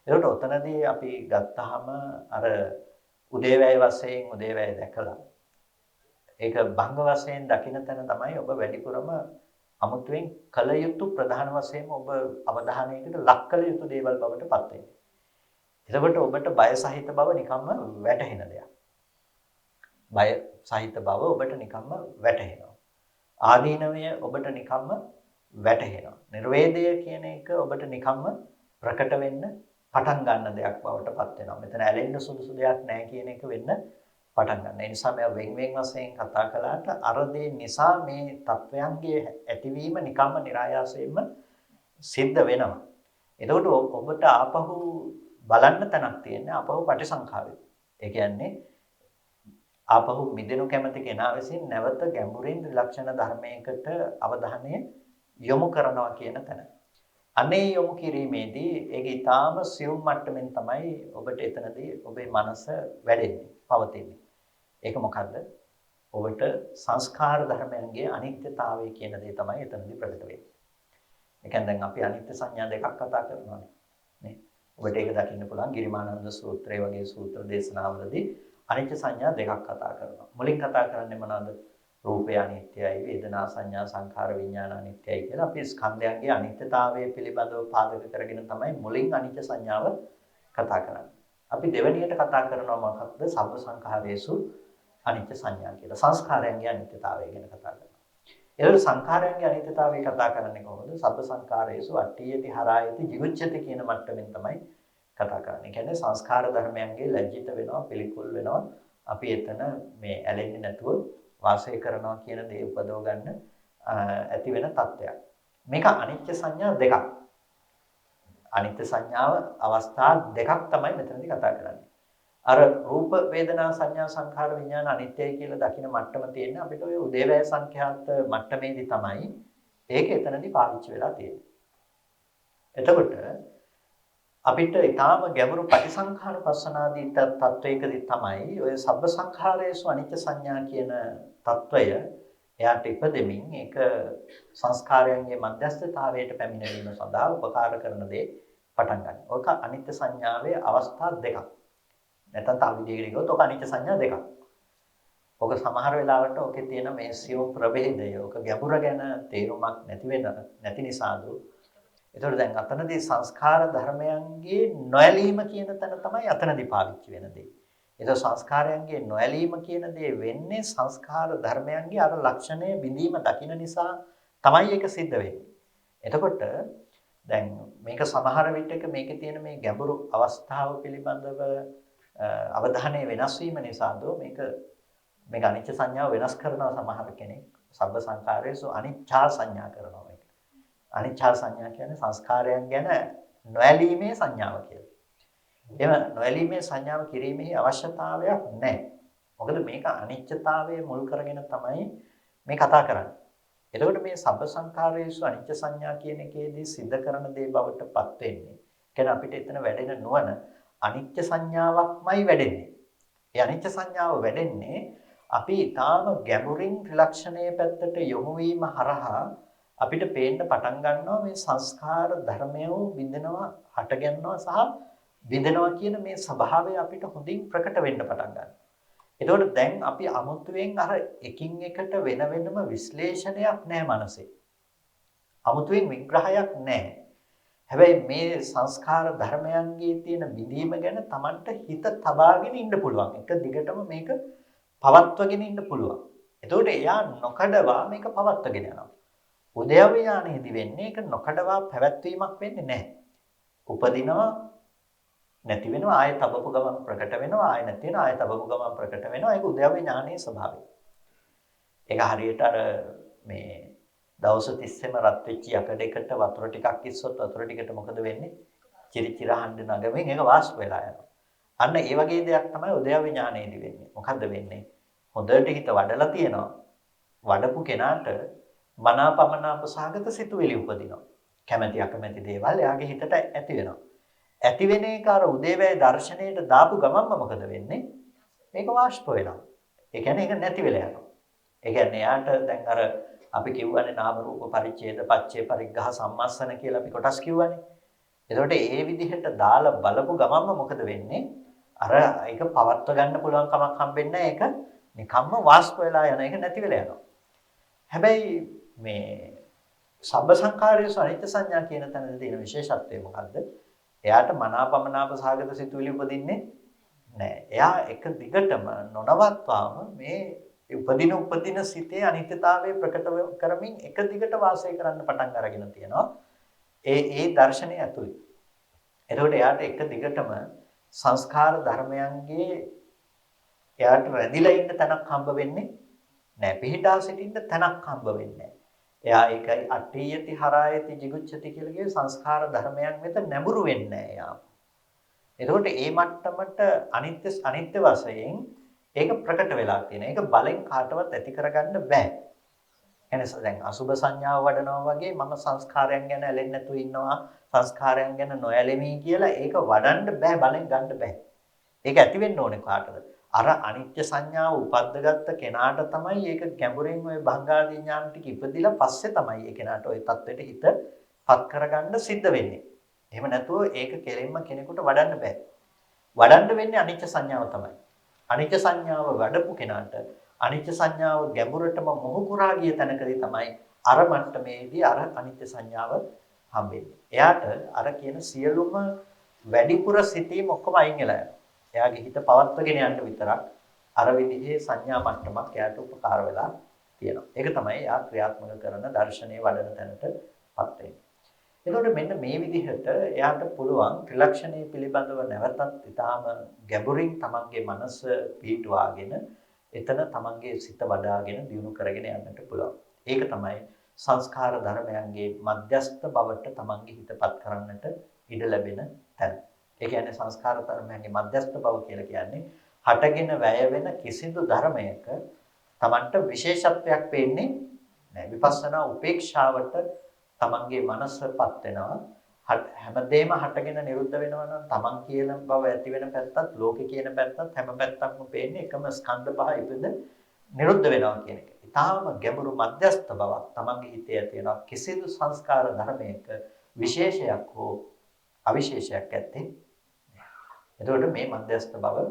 ඒකට ඔතනදී අපි ගත්තාම අර උදේවැය වශයෙන් උදේවැය දැකලා ඒක භංග වශයෙන් දකින්න තැන තමයි ඔබ වැඩිපුරම අමුතුවෙන් කල යුතු ප්‍රධාන වශයෙන් ඔබ අවධානයකට ලක් කළ යුතු දේවල් බවට පත් වෙන්නේ. එතකොට ඔබට බය සහිත බව නිකම්ම වැටහෙන දෙයක්. බය සහිත බව ඔබට නිකම්ම වැටහෙනවා. ආදීනවය ඔබට නිකම්ම වැටහෙනවා. නිර්වේදය කියන එක ඔබට නිකම්ම ප්‍රකට වෙන්න පටන් ගන්න දෙයක් බවට පත් වෙනවා. මෙතන ඇලෙන්න සුදුසු දෙයක් නැහැ කියන එක වෙන්න පටන් ගන්න. ඒ නිසා මම වෙන් වශයෙන් කතා කළාට අර දේ නිසා මේ තත්වයන්ගේ ඇතිවීම නිකම්ම નિરાයාසයෙන්ම සිද්ධ වෙනවා. එතකොට ඔබට ආපහු බලන්න තැනක් තියෙන්නේ ආපහු පටිසංඛාවේ. ඒ කියන්නේ ආපහු මිදෙනු කැමති කෙනා විසින් නැවත ගැඹුරින් ත්‍රිලක්ෂණ ධර්මයකට අවධානය යොමු කරනවා කියන තැන. අනේ යොමු කිරීමේදී ඒක ඊටාම සියුම් මට්ටමින් තමයි ඔබට එතනදී ඔබේ මනස වැඩෙන්නේ, පවතින්නේ. ඒක මොකද්ද? ඔබට සංස්කාර ධර්මයන්ගේ අනිත්‍යතාවය කියන දේ තමයි එතනදී ප්‍රකට වෙන්නේ. ඒ කියන්නේ දැන් අපි අනිත්‍ය සංඥා දෙකක් කතා කරනවානේ. නේ? ඔබට ඒක දකින්න පුළුවන් ගිරිමානන්ද සූත්‍රය වගේ සූත්‍ර දේශනාවලදී අනිත්‍ය සංඥා දෙකක් කතා කරනවා. මුලින් කතා කරන්නේ මොනවද? රූපය අනිත්‍යයි, වේදනා සංඥා සංඛාර විඥාන අනිත්‍යයි කියලා අපි ස්කන්ධයන්ගේ අනිත්‍යතාවය පිළිබඳව පාදක කරගෙන තමයි මුලින් අනිත්‍ය සංඥාව කතා කරන්නේ. අපි දෙවෙනියට කතා කරනවා මොකක්ද? සබ්බ සංඛාරේසු අනිත්‍ය සංඥා කියලා. සංස්කාරයන්ගේ අනිත්‍යතාවය ගැන කතා කරනවා. ඒවල සංඛාරයන්ගේ අනිත්‍යතාවය කතා කරන්නේ කොහොමද? සබ්බ සංඛාරයේසු අට්ඨියති හරායති jigucchati කියන මට්ටමින් තමයි කතා කරන්නේ. කියන්නේ සංස්කාර ධර්මයන්ගේ ලැජ්ජිත වෙනවා, පිළිකුල් වෙනවා. අපි එතන මේ ඇලෙන්නේ නැතුව වාසය කරනවා කියන දේ උපදව ගන්න ඇති වෙන තත්ත්වයක්. මේක අනිත්‍ය සංඥා දෙකක්. අනිත්‍ය සංඥාව අවස්ථා දෙකක් තමයි මෙතනදී කතා කරන්නේ. අර රූප වේදනා සංඥා සංඛාර විඥාන අනිත්‍යයි කියලා දකින මට්ටම තියෙන අපිට ඔය උදේවැය සංඛ්‍යාත මට්ටමේදී තමයි ඒක එතනදී පාවිච්චි වෙලා තියෙන්නේ. එතකොට අපිට ඊටාම ගැඹුරු පටිසංඛානුපස්සනාදී තත්වයකදී තමයි ඔය සබ්බ සංඛාරයේසු අනිත්‍ය සංඥා කියන తত্ত্বය එයාට ඉපදෙමින් ඒක සංස්කාරයන්ගේ මධ්‍යස්ථතාවයට පැමිණීම සඳහා උපකාර කරන දේ පටන් ගන්න. ඔක අනිත්‍ය සංඥාවේ අවස්ථා දෙකක්. නැත්නම් තව විදිහකට කිව්වොත් ඔක අනිත්‍ය සංඥා දෙකක්. ඔක සමහර වෙලාවට ඔකේ තියෙන මේ සියුම් ප්‍රභේදය, ඔක ගැඹුර ගැන තේරුමක් නැති නිසාදු. ඒතකොට දැන් අතනදී සංස්කාර ධර්මයන්ගේ නොඇලීම කියන තැන තමයි අතනදී පාවිච්චි වෙන දේ. ඒක සංස්කාරයන්ගේ නොඇලීම කියන දේ වෙන්නේ සංස්කාර ධර්මයන්ගේ අර ලක්ෂණය බිඳීම දකින්න නිසා තමයි ඒක සිද්ධ වෙන්නේ. එතකොට දැන් මේක සමහර විටක මේකේ තියෙන මේ ගැඹුරු අවස්ථාව පිළිබඳව අවධානය වෙනස් වීම නිසාද මේක අනිච්ච සංඥාව වෙනස් කරනවා සමහර කෙනෙක්. සබ්බ සංඛාරයේසු අනිච්චා සංඥා කරනවා මේක. අනිච්චා සංඥා කියන්නේ සංස්කාරයන් ගැන නොඇලීමේ සංඥාව කියලා. එහෙම නොඇලීමේ සංඥාව කිරීමේ අවශ්‍යතාවයක් නැහැ. මොකද මේක අනිච්චතාවයේ මුල් කරගෙන තමයි මේ කතා කරන්නේ. එතකොට මේ සබ්බ සංඛාරයේසු අනිච්ච සංඥා කියන එකේදී සිද්ධ කරන දේ බවටපත් වෙන්නේ. කියන්නේ අපිට එතන වැඩෙන නුවණ අනිත්‍ය සංඥාවක්මයි වැඩෙන්නේ. ඒ අනිත්‍ය සංඥාව වැඩෙන්නේ අපි ඊටාම ගැඹුරින් ත්‍රිලක්ෂණයේ පැත්තට යොමු වීම හරහා අපිට පේන්න පටන් ගන්නවා මේ සංස්කාර ධර්මය බිඳෙනවා, හට ගන්නවා සහ බිඳෙනවා කියන මේ ස්වභාවය අපිට හොඳින් ප්‍රකට වෙන්න පටන් ගන්නවා. එතකොට දැන් අපි අමුතුවෙන් අර එකින් එකට වෙන වෙනම විශ්ලේෂණයක් නැහැ මනසේ. අමුතුවෙන් විග්‍රහයක් නැහැ. හැබැයි මේ සංස්කාර ධර්මයන්ගේ තියෙන බිඳීම ගැන Tamanට හිත තබාගෙන ඉන්න පුළුවන්. එක දිගටම මේක පවත්වගෙන ඉන්න පුළුවන්. එතකොට එයා නොකඩවා මේක පවත්වගෙන යනවා. උද්‍යව ඥානෙදි වෙන්නේ ඒක නොකඩවා පැවැත්වීමක් වෙන්නේ නැහැ. උපදිනවා නැති වෙනවා ආයෙ තබපු ගමන් ප්‍රකට වෙනවා ආයෙ නැති වෙනවා ආයෙ තබපු ගමන් ප්‍රකට වෙනවා. ඒක උද්‍යව ඥානයේ ස්වභාවය. ඒක හරියට අර මේ දවස් 30ෙම රත් වෙච්ච යකඩයකට වතුර ටිකක් ඉස්සොත් වතුර ටිකට මොකද වෙන්නේ? චිරිචිර හඬ නගමින් ඒක වාෂ්ප වෙලා යනවා. අන්න ඒ වගේ දෙයක් තමයි උද්‍යව ඥානයේදී වෙන්නේ. මොකද්ද වෙන්නේ? හොඳට හිත වඩලා තියෙනවා. වඩපු කෙනාට මනාපමනාප සහගත සිතුවිලි උපදිනවා. කැමැති අකමැති දේවල් එයාගේ හිතට ඇති වෙනවා. ඇති වෙන එක අර උදේවැය දර්ශනයට දාපු ගමන්ම මොකද වෙන්නේ? මේක වාෂ්ප වෙනවා. ඒ කියන්නේ ඒක නැති වෙලා යනවා. ඒ කියන්නේ එයාට දැන් අර අපි කියවනේ නාම රූප පරිච්ඡේද පච්චේ පරිග්ඝහ සම්මස්සන කියලා අපි කොටස් කියවනේ. එතකොට ඒ විදිහට දාලා බලපු ගමන්ම මොකද වෙන්නේ? අර ඒක පවත්ව ගන්න පුළුවන් කමක් හම්බෙන්නේ නැහැ. ඒක නිකම්ම වාෂ්ප වෙලා යන එක නැති වෙලා යනවා. හැබැයි මේ සබ්බ සංඛාරයේසු අනිත්‍ය සංඥා කියන තැනදී තියෙන විශේෂත්වය මොකද්ද? එයාට මනාපමනාප සාගත සිතුවිලි උපදින්නේ නැහැ. එයා එක දිගටම නොනවත්වාම මේ උපදින සිතේ අනිත්‍යතාවය ප්‍රකට කරමින් එක දිගට වාසය කරන්න පටන් අරගෙන තියෙනවා. ඒ දර්ශනය ඇතුළේ. එතකොට එයාට එක දිගටම සංස්කාර ධර්මයන්ගේ එයාට රැඳිලා ඉන්න තැනක් හම්බ වෙන්නේ නැහැ. පිහිටා සිටින්න තැනක් හම්බ වෙන්නේ නැහැ. එයා ඒකයි අට්ඨියති හරායති jigucchati කියලා කියේ සංස්කාර ධර්මයන් වෙත නැඹුරු වෙන්නේ නැහැ එයා. එතකොට මේ මට්ටමට අනිත්‍ය වශයෙන් ඒක ප්‍රකට වෙලා තියෙනවා. ඒක බලෙන් කාටවත් ඇති කරගන්න බෑ. එනස දැන් අසුබ සංඥාව වඩනවා වගේ මම සංස්කාරයන් ගැන ඇලෙන්නේ නැතුව ඉන්නවා සංස්කාරයන් ගැන නොඇලෙමි කියලා ඒක වඩන්න බෑ බලෙන් ගන්න බෑ. ඒක ඇති වෙන්න ඕනේ කාටද? අර අනිත්‍ය සංඥාව උපද්දගත්ත කෙනාට තමයි ඒක ගැඹුරින් ওই භංගාදී ඥාන ටික ඉපදිලා පස්සේ තමයි ඒ කෙනාට ওই தത്വෙට හිතපත් කරගන්න සිද්ධ වෙන්නේ. එහෙම නැතුව ඒක කෙලින්ම කෙනෙකුට වඩන්න බෑ. වඩන්න වෙන්නේ අනිත්‍ය සංඥාව තමයි. අනිත්‍ය සංඥාව වඩපු කෙනාට අනිත්‍ය සංඥාව ගැඹුරටම මොහු කුරා ගිය තැනකදී තමයි අර මට්ටමේදී අර අනිත්‍ය සංඥාව හම්බෙන්නේ. එයාට අර කියන සියලුම වැඩිපුර සිතීම ඔක්කොම අයින් වෙලා යනවා. එයාගේ හිත පවත්වගෙන යන්න විතරක් අර විදිහේ සංඥා මට්ටමක් එයාට උපකාර වෙලා තියෙනවා. ඒක තමයි යා ක්‍රියාත්මක කරන දර්ශනීය වඩන තැනටපත් වෙන්නේ. එතකොට මෙන්න මේ විදිහට එයාට පුළුවන් ත්‍රිලක්ෂණයේ පිළිබඳව නැවතත් ඊටාම ගැඹුරින් තමන්ගේ මනස පිහිටුවාගෙන එතන තමන්ගේ සිත වඩාගෙන දියුණු කරගෙන යන්නට පුළුවන්. ඒක තමයි සංස්කාර ධර්මයන්ගේ මධ්‍යස්ථ බවට තමන්ගේ හිතපත් කරන්නට ඉඩ ලැබෙන තැන. ඒ කියන්නේ සංස්කාර ධර්මයන්ගේ මධ්‍යස්ථ බව කියලා කියන්නේ හටගෙන වැය වෙන කිසිදු ධර්මයක තමන්ට විශේෂත්වයක් පේන්නේ නැහැ. විපස්සනා උපේක්ෂාවට තමන්ගේ මනසපත් වෙනවා. හැමදේම හටගෙන නිරුද්ධ වෙනවා නම් තමන් කියන බව ඇති වෙන පැත්තත් ලෝකේ කියන පැත්තත් හැම පැත්තක්ම පේන්නේ එකම ස්කන්ධ පහ ඉපද නිරුද්ධ වෙනවා කියන එක. ඊටාම ගැඹුරු මධ්‍යස්ථ බවක් තමන්ගේ හිතේ ඇති වෙනවා. කිසිදු සංස්කාර ධර්මයක විශේෂයක් හෝ අවිශේෂයක් ඇත්තේ නැහැ. එතකොට මේ මධ්‍යස්ථ බව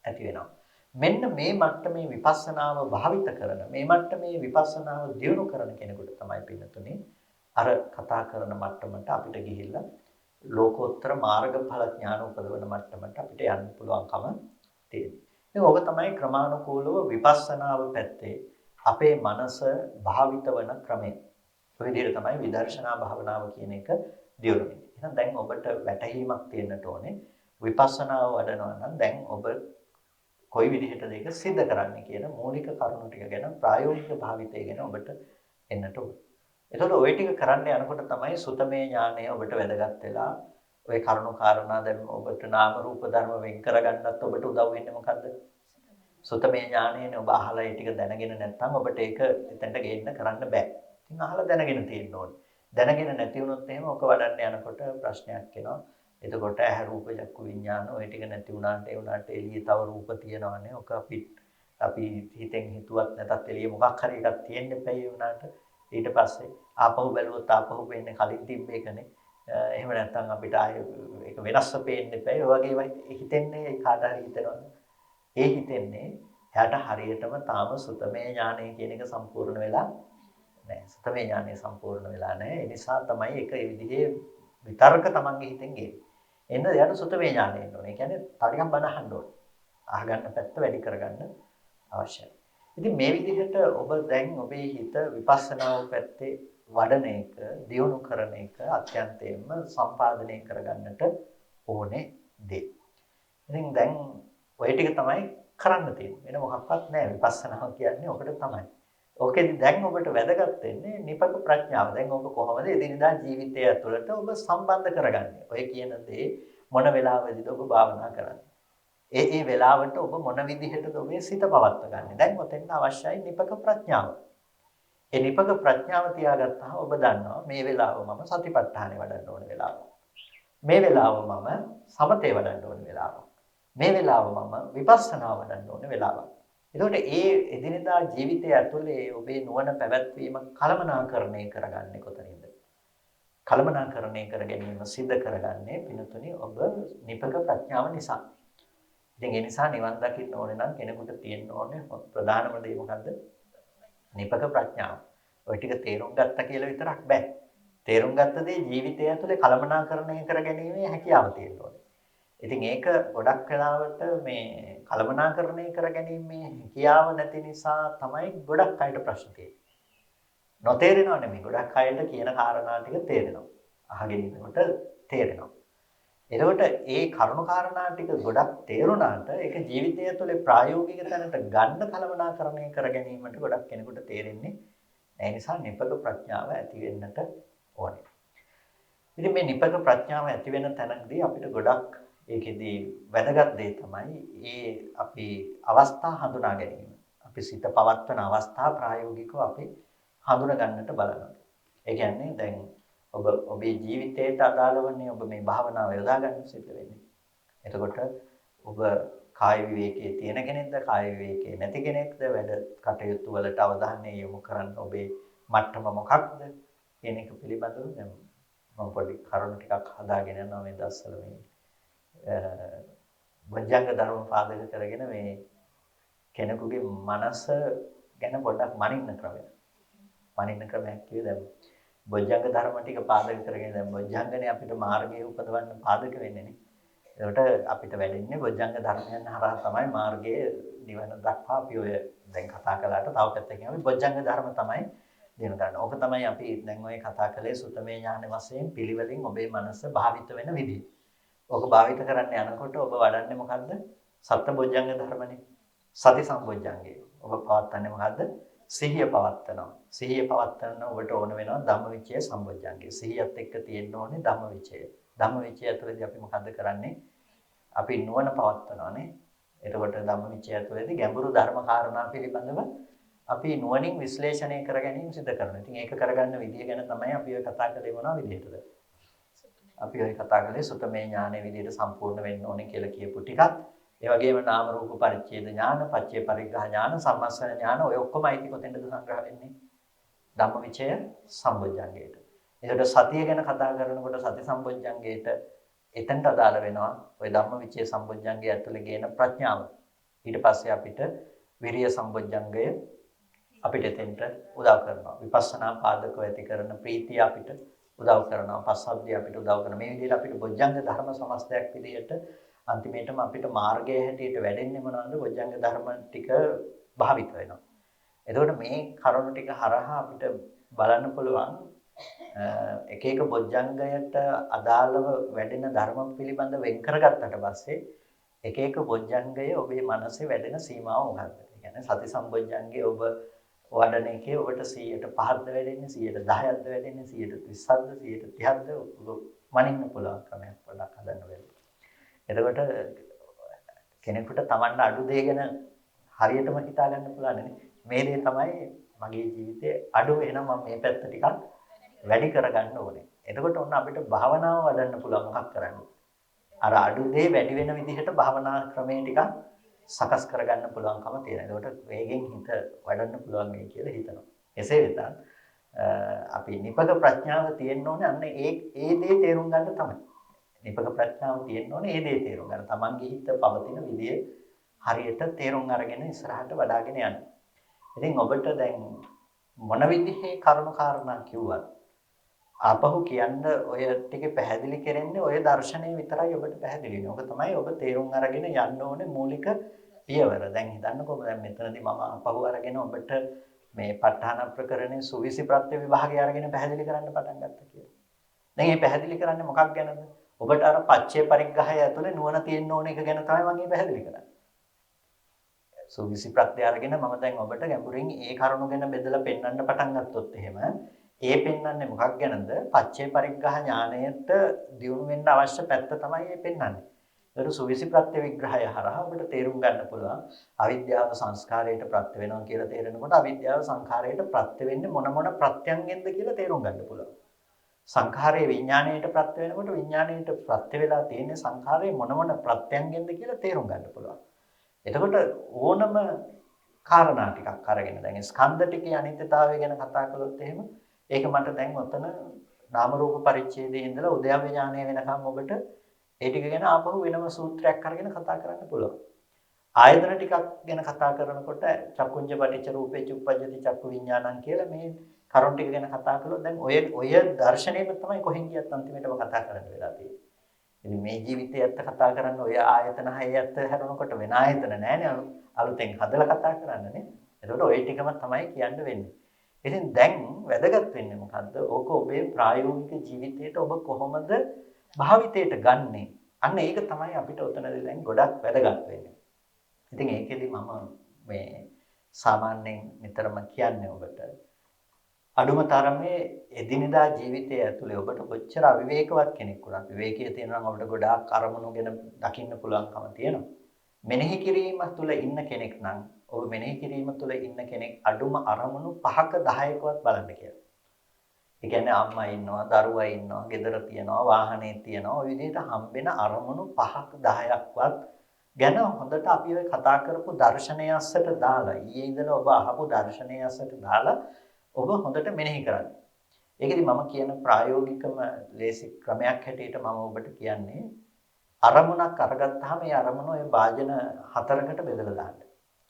ඇති වෙනවා. මෙන්න මේ මට්ටමේ විපස්සනාව භාවිත කරන මේ මට්ටමේ විපස්සනාව දියුණු කරන කෙනෙකුට තමයි පින්නතුනේ අර කතා කරන මට්ටමට අපිට ගිහිල්ලා ලෝකෝත්තර මාර්ගඵල ඥාන උපදවන මට්ටමට අපිට යන්න පුළුවන්කම තියෙනවා. ඉතින් ඔබ තමයි ක්‍රමානුකූලව විපස්සනාව පැත්තේ අපේ මනස භාවිත වන ක්‍රමය. ඔය විදිහට තමයි විදර්ශනා භාවනාව කියන එක දියුණු වෙන්නේ. එහෙනම් දැන් ඔබට වැටහීමක් තියෙන්නට ඕනේ විපස්සනාව වඩනවා නම් දැන් ඔබ කොයි විදිහටද ඒක සිද්ධ කරන්නේ කියන මූලික කරුණු ටික ගැන ප්‍රායෝගික භාවිතය ගැන ඔබට එන්නට ඕනේ. එතකොට ওই ටික කරන්න යනකොට තමයි සුතමේ ඥානය ඔබට වැදගත් වෙලා ওই කරුණු කාරණා දැන් ඔබට නාම රූප ධර්ම වෙන් කරගන්නත් ඔබට උදව් වෙන්නේ මොකද්ද? සුතමේ ඥානයනේ ඔබ අහලා ඒ ටික දැනගෙන නැත්නම් ඔබට ඒක එතනට ගේන්න කරන්න බෑ. ඉතින් අහලා දැනගෙන තියෙන්න ඕනේ. දැනගෙන නැති වුණොත් එහෙම ඔක වඩන්න යනකොට ප්‍රශ්නයක් එනවා. එතකොට ඇහැ රූප චක්කු විඥාන ඔය ටික නැති වුණාට ඒ වුණාට එළියේ තව රූප තියෙනවනේ. ඔක අපි හිතෙන් හිතුවත් නැතත් එළියේ මොකක් හරි එකක් තියෙන්න එපා ඒ වුණාට. ඊට පස්සේ ආපහු බැලුවොත් ආපහු වෙන්නේ කලින් තිබ්බ එකනේ. එහෙම නැත්නම් අපිට ආයේ ඒක වෙනස්ව පේන්න එපා. ඒ වගේ හිතෙන්නේ කාට හරි හිතනවද? ඒ හිතෙන්නේ එයාට හරියටම තාම සුතමේ ඥානය කියන එක සම්පූර්ණ වෙලා නැහැ. සුතමේ ඥානය සම්පූර්ණ වෙලා නැහැ. ඒ නිසා තමයි ඒක ඒ විදිහේ විතර්ක තමන්ගේ හිතෙන් ගේන්නේ. එන්න එයාට සුතමේ ඥානය එන්න ඕනේ. ඒ කියන්නේ තාරිකම් බණ අහන්න ඕනේ. අහගන්න පැත්ත වැඩි කරගන්න අවශ්‍යයි. ඉතින් මේ විදිහට ඔබ දැන් ඔබේ හිත විපස්සනාව පැත්තේ වඩන එක, දියුණු කරන එක අත්‍යන්තයෙන්ම සම්පාදනය කරගන්නට ඕනේ දේ. ඉතින් දැන් ඔය ටික තමයි කරන්න තියෙන්නේ. වෙන මොකක්වත් නැහැ. විපස්සනාව කියන්නේ ඔකට තමයි. ඕකෙදි දැන් ඔබට වැදගත් වෙන්නේ නිපක ප්‍රඥාව. දැන් ඔබ කොහොමද එදිනදා ජීවිතය ඇතුළත ඔබ සම්බන්ධ කරගන්නේ? ඔය කියන දේ මොන වෙලාවෙදිද ඔබ භාවනා කරන්නේ? ඒ වෙලාවට ඔබ මොන විදිහටද ඔබේ සිත පවත්වා ගන්න. දැන් ඔතෙන් අවශ්‍යයි නිපක ප්‍රඥාව. ඒ නිපක ප්‍රඥාව තියාගත්තාම ඔබ දන්නවා මේ වෙලාව මම සතිපට්ඨානෙ වඩන්න ඕන වෙලාව. මේ වෙලාව මම සමතේ වඩන්න ඕන වෙලාව. මේ වෙලාව මම විපස්සනා වඩන්න ඕන වෙලාව. එතකොට ඒ එදිනෙදා ජීවිතය ඇතුලේ ඔබේ නුවණ පැවැත්වීම කළමනාකරණය කරගන්නේ කොතනින්ද? කළමනාකරණය කර ගැනීම සිද්ධ කරගන්නේ පිනතුනි ඔබ නිපක ප්‍රඥාව නිසා. ඉතින් ඒ නිසා නිවන් දකින්න ඕනේ නම් කෙනෙකුට තියෙන්න ඕනේ ප්‍රධානම දේ මොකද්ද? නිපක ප්‍රඥාව. ඔය ටික තේරුම් ගත්තා කියලා විතරක් බෑ. තේරුම් ගත්ත දේ ජීවිතය ඇතුලේ කළමනාකරණය කර ගැනීමේ හැකියාව තියෙන්න ඕනේ. ඉතින් ඒක ගොඩක් වෙලාවට මේ කළමනාකරණය කර ගැනීමේ හැකියාව නැති නිසා තමයි ගොඩක් අයට ප්‍රශ්න තියෙන්නේ. නොතේරෙනව නෙමෙයි ගොඩක් අයට කියන කාරණා ටික තේරෙනවා. අහගෙන ඉන්නකොට තේරෙනවා. එතකොට ඒ කරුණු කාරණා ටික ගොඩක් තේරුණාට ඒක ජීවිතය තුළ ප්‍රායෝගික තැනට ගන්න කළමනාකරණය කර ගැනීමට ගොඩක් කෙනෙකුට තේරෙන්නේ නැහැ. ඒ නිසා නිපක ප්‍රඥාව ඇති වෙන්නට ඕනේ. ඉතින් මේ නිපක ප්‍රඥාව ඇති වෙන තැනදී අපිට ගොඩක් ඒකෙදී වැදගත් දේ තමයි ඒ අපි අවස්ථා හඳුනා ගැනීම. අපි සිත පවත්වන අවස්ථා ප්‍රායෝගිකව අපි හඳුනා ගන්නට බලනවා. ඒ කියන්නේ දැන් ඔබේ ජීවිතයට අදාළවන්නේ ඔබ මේ භාවනාව යොදා ගන්න සිද්ධ වෙන්නේ. එතකොට ඔබ කාය විවේකයේ තියෙන කෙනෙක්ද කාය විවේකයේ නැති කෙනෙක්ද වැඩ කටයුතු වලට අවධානය යොමු කරන්න ඔබේ මට්ටම මොකක්ද කියන එක පිළිබඳව දැන් මම පොඩි කරුණු ටිකක් හදාගෙන යනවා මේ දවස්වල මේ වංජංග ධර්ම පාදක කරගෙන මේ කෙනෙකුගේ මනස ගැන පොඩ්ඩක් මනින්න ක්‍රමයක්. මනින්න ක්‍රමයක් කිව්වේ දැන් බොජ්ජංග ධර්ම ටික පාදක කරගෙන දැන් බොජ්ජංගනේ අපිට මාර්ගයේ උපදවන්න පාදක වෙන්නේ නේ. ඒකට අපිට වැඩෙන්නේ බොජ්ජංග ධර්මයන් හරහා තමයි මාර්ගයේ නිවන දක්වා අපි ඔය දැන් කතා කළාට තව පැත්තකින් අපි බොජ්ජංග ධර්ම තමයි දිනු ගන්න. ඕක තමයි අපි දැන් ඔය කතා කළේ සුතමේ ඥාන වශයෙන් පිළිවෙලින් ඔබේ මනස භාවිත වෙන විදිහ. ඕක භාවිත කරන්න යනකොට ඔබ වඩන්නේ මොකද්ද? සත්‍ය බොජ්ජංග ධර්මනේ. සති සම්බොජ්ජංගේ. ඔබ පවත්න්නේ මොකද්ද? සිහිය පවත්නවා. සිහිය පවත්වන්න ඔබට ඕන වෙනවා ධම්මවිචය සම්බොජ්ජංගේ. සිහියත් එක්ක තියෙන්න ඕනේ ධම්මවිචය. ධම්මවිචය ඇතුළේදී අපි මොකද්ද කරන්නේ? අපි නුවණ පවත්වනවානේ. එතකොට ධම්මවිචය ඇතුළේදී ගැඹුරු ධර්ම කාරණා පිළිබඳව අපි නුවණින් විශ්ලේෂණය කර ගැනීම සිදු කරනවා. ඉතින් ඒක කරගන්න විදිය ගැන තමයි අපි ඔය කතා කළේ මොනවා විදිහටද? අපි ඔය කතා කළේ සුතමේ ඥානයේ විදිහට සම්පූර්ණ වෙන්න ඕනේ කියලා කියපු ටිකත්. ඒ වගේම නාම රූප පරිච්ඡේද ඥාන, පච්චේ පරිග්‍රහ ඥාන, සම්මස්න ඥාන ඔය ඔක්කොම අයිති කොතෙන්ද සංග්‍රහ වෙන්නේ? ධම්මවිචය සම්බොජ්ජංගයට. ඒකට සතිය ගැන කතා කරනකොට සති සම්බොජ්ජංගයට එතනට අදාළ වෙනවා ওই ධම්මවිචය සම්බොජ්ජංගය ඇතුලේ ගේන ප්‍රඥාව. ඊට පස්සේ අපිට විරිය සම්බොජ්ජංගය අපිට එතෙන්ට උදව් කරනවා. විපස්සනා පාදකව ඇති කරන ප්‍රීතිය අපිට උදව් කරනවා. පස්සද්ධිය අපිට උදව් කරනවා. මේ විදිහට අපිට බොජ්ජංග ධර්ම සමස්තයක් විදිහට අන්තිමේටම අපිට මාර්ගයේ හැටියට වැඩෙන්නේ මොනවද? බොජ්ජංග ධර්ම ටික භාවිත වෙනවා. එතකොට මේ කරුණු ටික හරහා අපිට බලන්න පුළුවන් එක එක බොජ්ජංගයට අදාළව වැඩෙන ධර්ම පිළිබඳ වෙන් කරගත්තට පස්සේ එක එක බොජ්ජංගය ඔබේ මනසේ වැඩෙන සීමාව මොකක්ද? ඒ කියන්නේ සති සම්බොජ්ජංගයේ ඔබ වඩන එකේ ඔබට 100%ක්ද වැඩෙන්නේ 110ක්ද වැඩෙන්නේ 120ක්ද 130ක්ද මනින්න පුළුවන් ක්‍රමයක් පොඩ්ඩක් හදන්න වෙනවා. එතකොට කෙනෙකුට Tamanට අඩු දේ ගැන හරියටම හිතා ගන්න පුළුවන් නේ. මේ දේ තමයි මගේ ජීවිතයේ අඩු වෙන මම මේ පැත්ත ටිකක් වැඩි කරගන්න ඕනේ. එතකොට ඔන්න අපිට භාවනාව වඩන්න පුළුවන් මොකක් කරන්නේ? අර අඩු දේ වැඩි වෙන විදිහට භාවනා ක්‍රමයේ ටිකක් සකස් කරගන්න පුළුවන්කම තියෙනවා. එතකොට වේගෙන් හිත වඩන්න පුළුවන් වෙයි කියලා හිතනවා. එසේ වෙතත් අපි නිපක ප්‍රඥාව තියෙන්න ඕනේ අන්න ඒ දේ තේරුම් ගන්න තමයි. නිපක ප්‍රඥාව තියෙන්න ඕනේ ඒ දේ තේරුම් ගන්න. Tamange හිත පවතින විදිය හරියට තේරුම් අරගෙන ඉස්සරහට වඩාගෙන යන්න. ඉතින් ඔබට දැන් මොන විදිහේ කරුණු කාරණා කිව්වත් ආපහු කියන්න ඔය ටික පැහැදිලි කරන්නේ ඔය දර්ශනය විතරයි ඔබට පැහැදිලි වෙන්නේ. ඔක තමයි ඔබ තේරුම් අරගෙන යන්න ඕනේ මූලික පියවර. දැන් හිතන්නකෝ දැන් මෙතනදී මම ආපහු අරගෙන ඔබට මේ ප ဋ ාණ ප්‍රකරණේ සුවිසි ප්‍රත්‍ය විභාගය අරගෙන පැහැදිලි කරන්න පටන් ගත්තා කියලා. දැන් මේ පැහැදිලි කරන්නේ මොකක් ගැනද? ඔබට අර පච්චේ පරිග්‍රහය ඇතුලේ නුවණ තියෙන්න ඕන එක ගැන තමයි මම මේ පැහැදිලි කරන්නේ. සුවිසි ප්‍රත්‍ය අරගෙන මම දැන් ඔබට ගැඹුරින් ඒ කරුණු ගැන බෙදලා පෙන්වන්න පටන් ගත්තොත් එහෙම ඒ පෙන්වන්නේ මොකක් ගැනද? පච්චේ පරිග්‍රහ ඥාණයට දියුණු වෙන්න අවශ්‍ය පැත්ත තමයි මේ පෙන්වන්නේ. ඒක සුවිසි ප්‍රත්‍ය විග්‍රහය හරහා අපිට තේරුම් ගන්න පුළුවන් අවිද්‍යාව සංස්කාරයට ප්‍රත්‍ය වෙනවා කියලා තේරෙනකොට අවිද්‍යාව සංඛාරයට ප්‍රත්‍ය වෙන්නේ මොන ප්‍රත්‍යංගෙන්ද කියලා තේරුම් ගන්න පුළුවන්. සංඛාරයේ විඥාණයට ප්‍රත්‍ය වෙනකොට විඥාණයට ප්‍රත්‍ය වෙලා තියෙන සංඛාරයේ මොන ප්‍රත්‍යංගෙන්ද කියලා තේරුම් ගන්න පුළුවන්. එතකොට ඕනම කාරණා ටිකක් අරගෙන දැන් ස්කන්ධ ටිකේ අනිත්‍යතාවය ගැන කතා කළොත් එහෙම ඒක මට දැන් ඔතන නාම රූප පරිච්ඡේදයේ ඉඳලා උද්‍යව ඥානය වෙනකම් ඔබට ඒ ටික ගැන ආපහු වෙනම සූත්‍රයක් අරගෙන කතා කරන්න පුළුවන්. ආයතන ටිකක් ගැන කතා කරනකොට චක්කුංජ පටිච්ච රූපේ චුප්පජ්ජති චක්කු විඥානං කියලා මේ කරුණ ටික ගැන කතා කළොත් දැන් ඔය දර්ශනයම තමයි කොහෙන් ගියත් අන්තිමේටම කතා කරන්න වෙලා තියෙන්නේ. ඉතින් මේ ජීවිතයේ ඇත්ත කතා කරන්න ඔය ආයතන හයේ ඇත්ත හැරෙනකොට වෙන ආයතන නැහැනේ අලුතෙන් හදලා කතා කරන්නනේ. එතකොට ඔය ටිකම තමයි කියන්න වෙන්නේ. ඉතින් දැන් වැදගත් වෙන්නේ මොකද්ද? ඕක ඔබේ ප්‍රායෝගික ජීවිතයට ඔබ කොහොමද භාවිතයට ගන්නෙ? අන්න ඒක තමයි අපිට උතනදී දැන් ගොඩක් වැදගත් වෙන්නේ. ඉතින් ඒකෙදි මම මේ සාමාන්‍යයෙන් නිතරම කියන්නේ ඔබට අඩුම තරමේ එදිනෙදා ජීවිතයේ ඇතුලේ ඔබට කොච්චර අවිවේකවත් කෙනෙක් වුණත් විවේකයේ තියෙනවා නම් ඔබට ගොඩාක් අරමුණු ගැන දකින්න පුළුවන්කම තියෙනවා. මෙනෙහි කිරීම තුළ ඉන්න කෙනෙක් නම් ඔබ මෙනෙහි කිරීම තුළ ඉන්න කෙනෙක් අඩුම අරමුණු 5ක 10කවත් බලන්න කියලා. ඒ කියන්නේ අම්මා ඉන්නවා, දරුවා ඉන්නවා, ගෙදර තියනවා, වාහනේ තියනවා. ඔය විදිහට හම්බෙන අරමුණු 5ක 10ක්වත් ගැන හොඳට අපි ඔය කතා කරපු දර්ශනය අස්සට දාලා ඊයේ ඉඳලා ඔබ අහපු දර්ශනය අස්සට දාලා ඔබ හොඳට මෙනෙහි කරන්න. ඒකෙදි මම කියන ප්‍රායෝගිකම ලේසි ක්‍රමයක් හැටියට මම ඔබට කියන්නේ අරමුණක් අරගත්තාම ඒ අරමුණ ඔය වාජන 4කට බෙදලා දාන්න.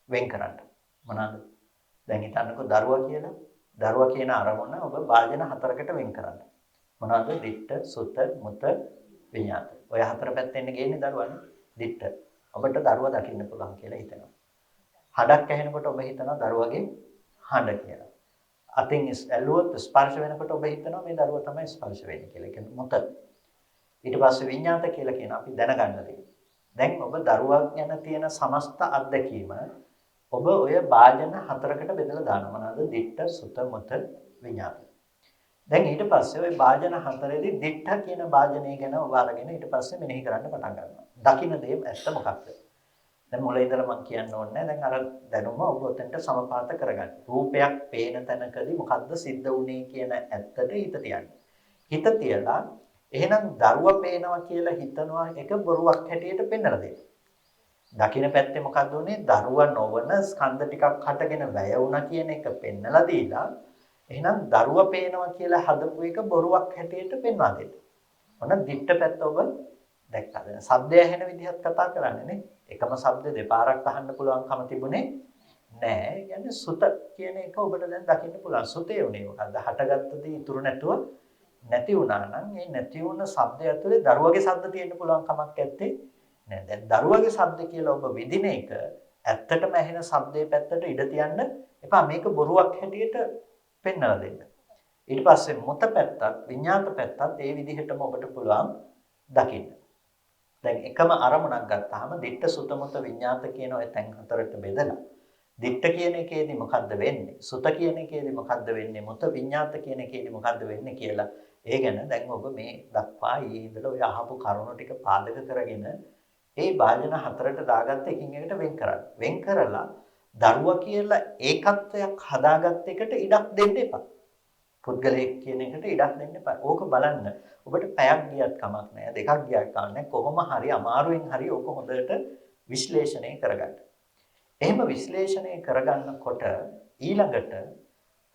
වෙන් කරන්න. මොනවාද? දැන් හිතන්නකෝ දරුවා කියලා. දරුවා කියන අරමුණ ඔබ වාජන 4කට වෙන් කරන්න. මොනවාද? දිට්ඨ, සුත, මුත, විඤ්ඤාත. ඔය හතර පැත්තෙන් ගේන්නේ දරුවානේ. දිට්ඨ. ඔබට දරුවා දකින්න පුළුවන් කියලා හිතෙනවා. හඩක් ඇහෙනකොට ඔබ හිතනවා දරුවගේ හඬ කියලා. අතින් ඇල්ලුවොත් ස්පර්ශ වෙනකොට ඔබ හිතනවා මේ දරුවා තමයි ස්පර්ශ වෙන්නේ කියලා. ඒ කියන්නේ මොත. ඊට පස්සේ විඤ්ඤාත කියලා කියන අපි දැනගන්න දේ. දැන් ඔබ දරුවා ගැන තියෙන සමස්ත අත්දැකීම ඔබ ඔය වාජන හතරකට බෙදලා දානවා. මොනවාද? දිට්ඨ, සුත, මොත, විඤ්ඤාත. දැන් ඊට පස්සේ ওই වාජන හතරේදී දිට්ඨ කියන වාජනය ගැන ඔබ අරගෙන ඊට පස්සේ මෙනෙහි කරන්න පටන් ගන්නවා. දකින්න දේ ඇත්ත මොකක්ද? දැන් මුලින් ඉඳලා මම කියන්න ඕනේ දැන් අර දැනුම ඔබ උතෙන්ට සමපාත කරගන්න. රූපයක් පේන තැනකදී මොකද්ද සිද්ධ වුනේ කියන ඇත්තට හිත තියන්න. හිත තියලා එහෙනම් දරුවා පේනවා කියලා හිතනවා එක බොරුවක් හැටියට පෙන්වලා දෙන්න. දකින්න පැත්තේ මොකද්ද උනේ? දරුවා නොවන ස්කන්ධ ටිකක් හටගෙන වැය වුණා කියන එක පෙන්වලා දීලා එහෙනම් දරුවා පේනවා කියලා හදපු එක බොරුවක් හැටියට පෙන්වා දෙන්න. ඔන්න දිට්ඨ පැත්ත ඔබ දැක්කද? ශබ්දය ඇහෙන විදිහත් කතා කරන්නේ නේ. එකම ශබ්ද දෙපාරක් අහන්න පුළුවන්කම තිබුණේ නෑ. ඒ කියන්නේ සුත කියන එක ඔබට දැන් දකින්න පුළුවන්. සුතේ උනේ මොකද්ද? හටගත්තදී ඉතුරු නැතුව නැති වුණා නම් ඒ නැති වුණ ශබ්දය ඇතුලේ දරුවගේ ශබ්ද තියෙන්න පුළුවන් කමක් නැත්තේ නෑ. දැන් දරුවගේ ශබ්ද කියලා ඔබ විඳින එක ඇත්තටම ඇහෙන ශබ්දයේ පැත්තට ඉඩ තියන්න එපා. මේක බොරුවක් හැටියට පෙන්වලා දෙන්න. ඊට පස්සේ මොත පැත්තත් විඤ්ඤාත පැත්තත් ඒ විදිහටම ඔබට පුළුවන් දකින්න. දැන් එකම අරමුණක් ගත්තාම දිට්ඨ සුත මොත විඤ්ඤාත කියන ඔය තැන් හතරට බෙදලා දිට්ඨ කියන එකේදී මොකද්ද වෙන්නේ? සුත කියන එකේදී මොකද්ද වෙන්නේ? මොත විඤ්ඤාත කියන එකේදී මොකද්ද වෙන්නේ කියලා ඒ ගැන දැන් ඔබ මේ දක්වා ඊයේ ඉඳලා ඔය අහපු කරුණු ටික පාදක කරගෙන ඒ වාජන හතරට දාගත්ත එකින් එකට වෙන් කරන්න. වෙන් කරලා දරුවා කියලා ඒකත්වයක් හදාගත්ත එකට ඉඩක් දෙන්න එපා. පුද්ගලයෙක් කියන එකට ඉඩක් දෙන්න එපා. ඕක බලන්න. ඔබට පැයක් ගියත් කමක් නැහැ. දෙකක් ගියත් කමක් නැහැ. කොහොම හරි අමාරුවෙන් හරි ඕක හොඳට විශ්ලේෂණය කරගන්න. එහෙම විශ්ලේෂණය කරගන්නකොට ඊළඟට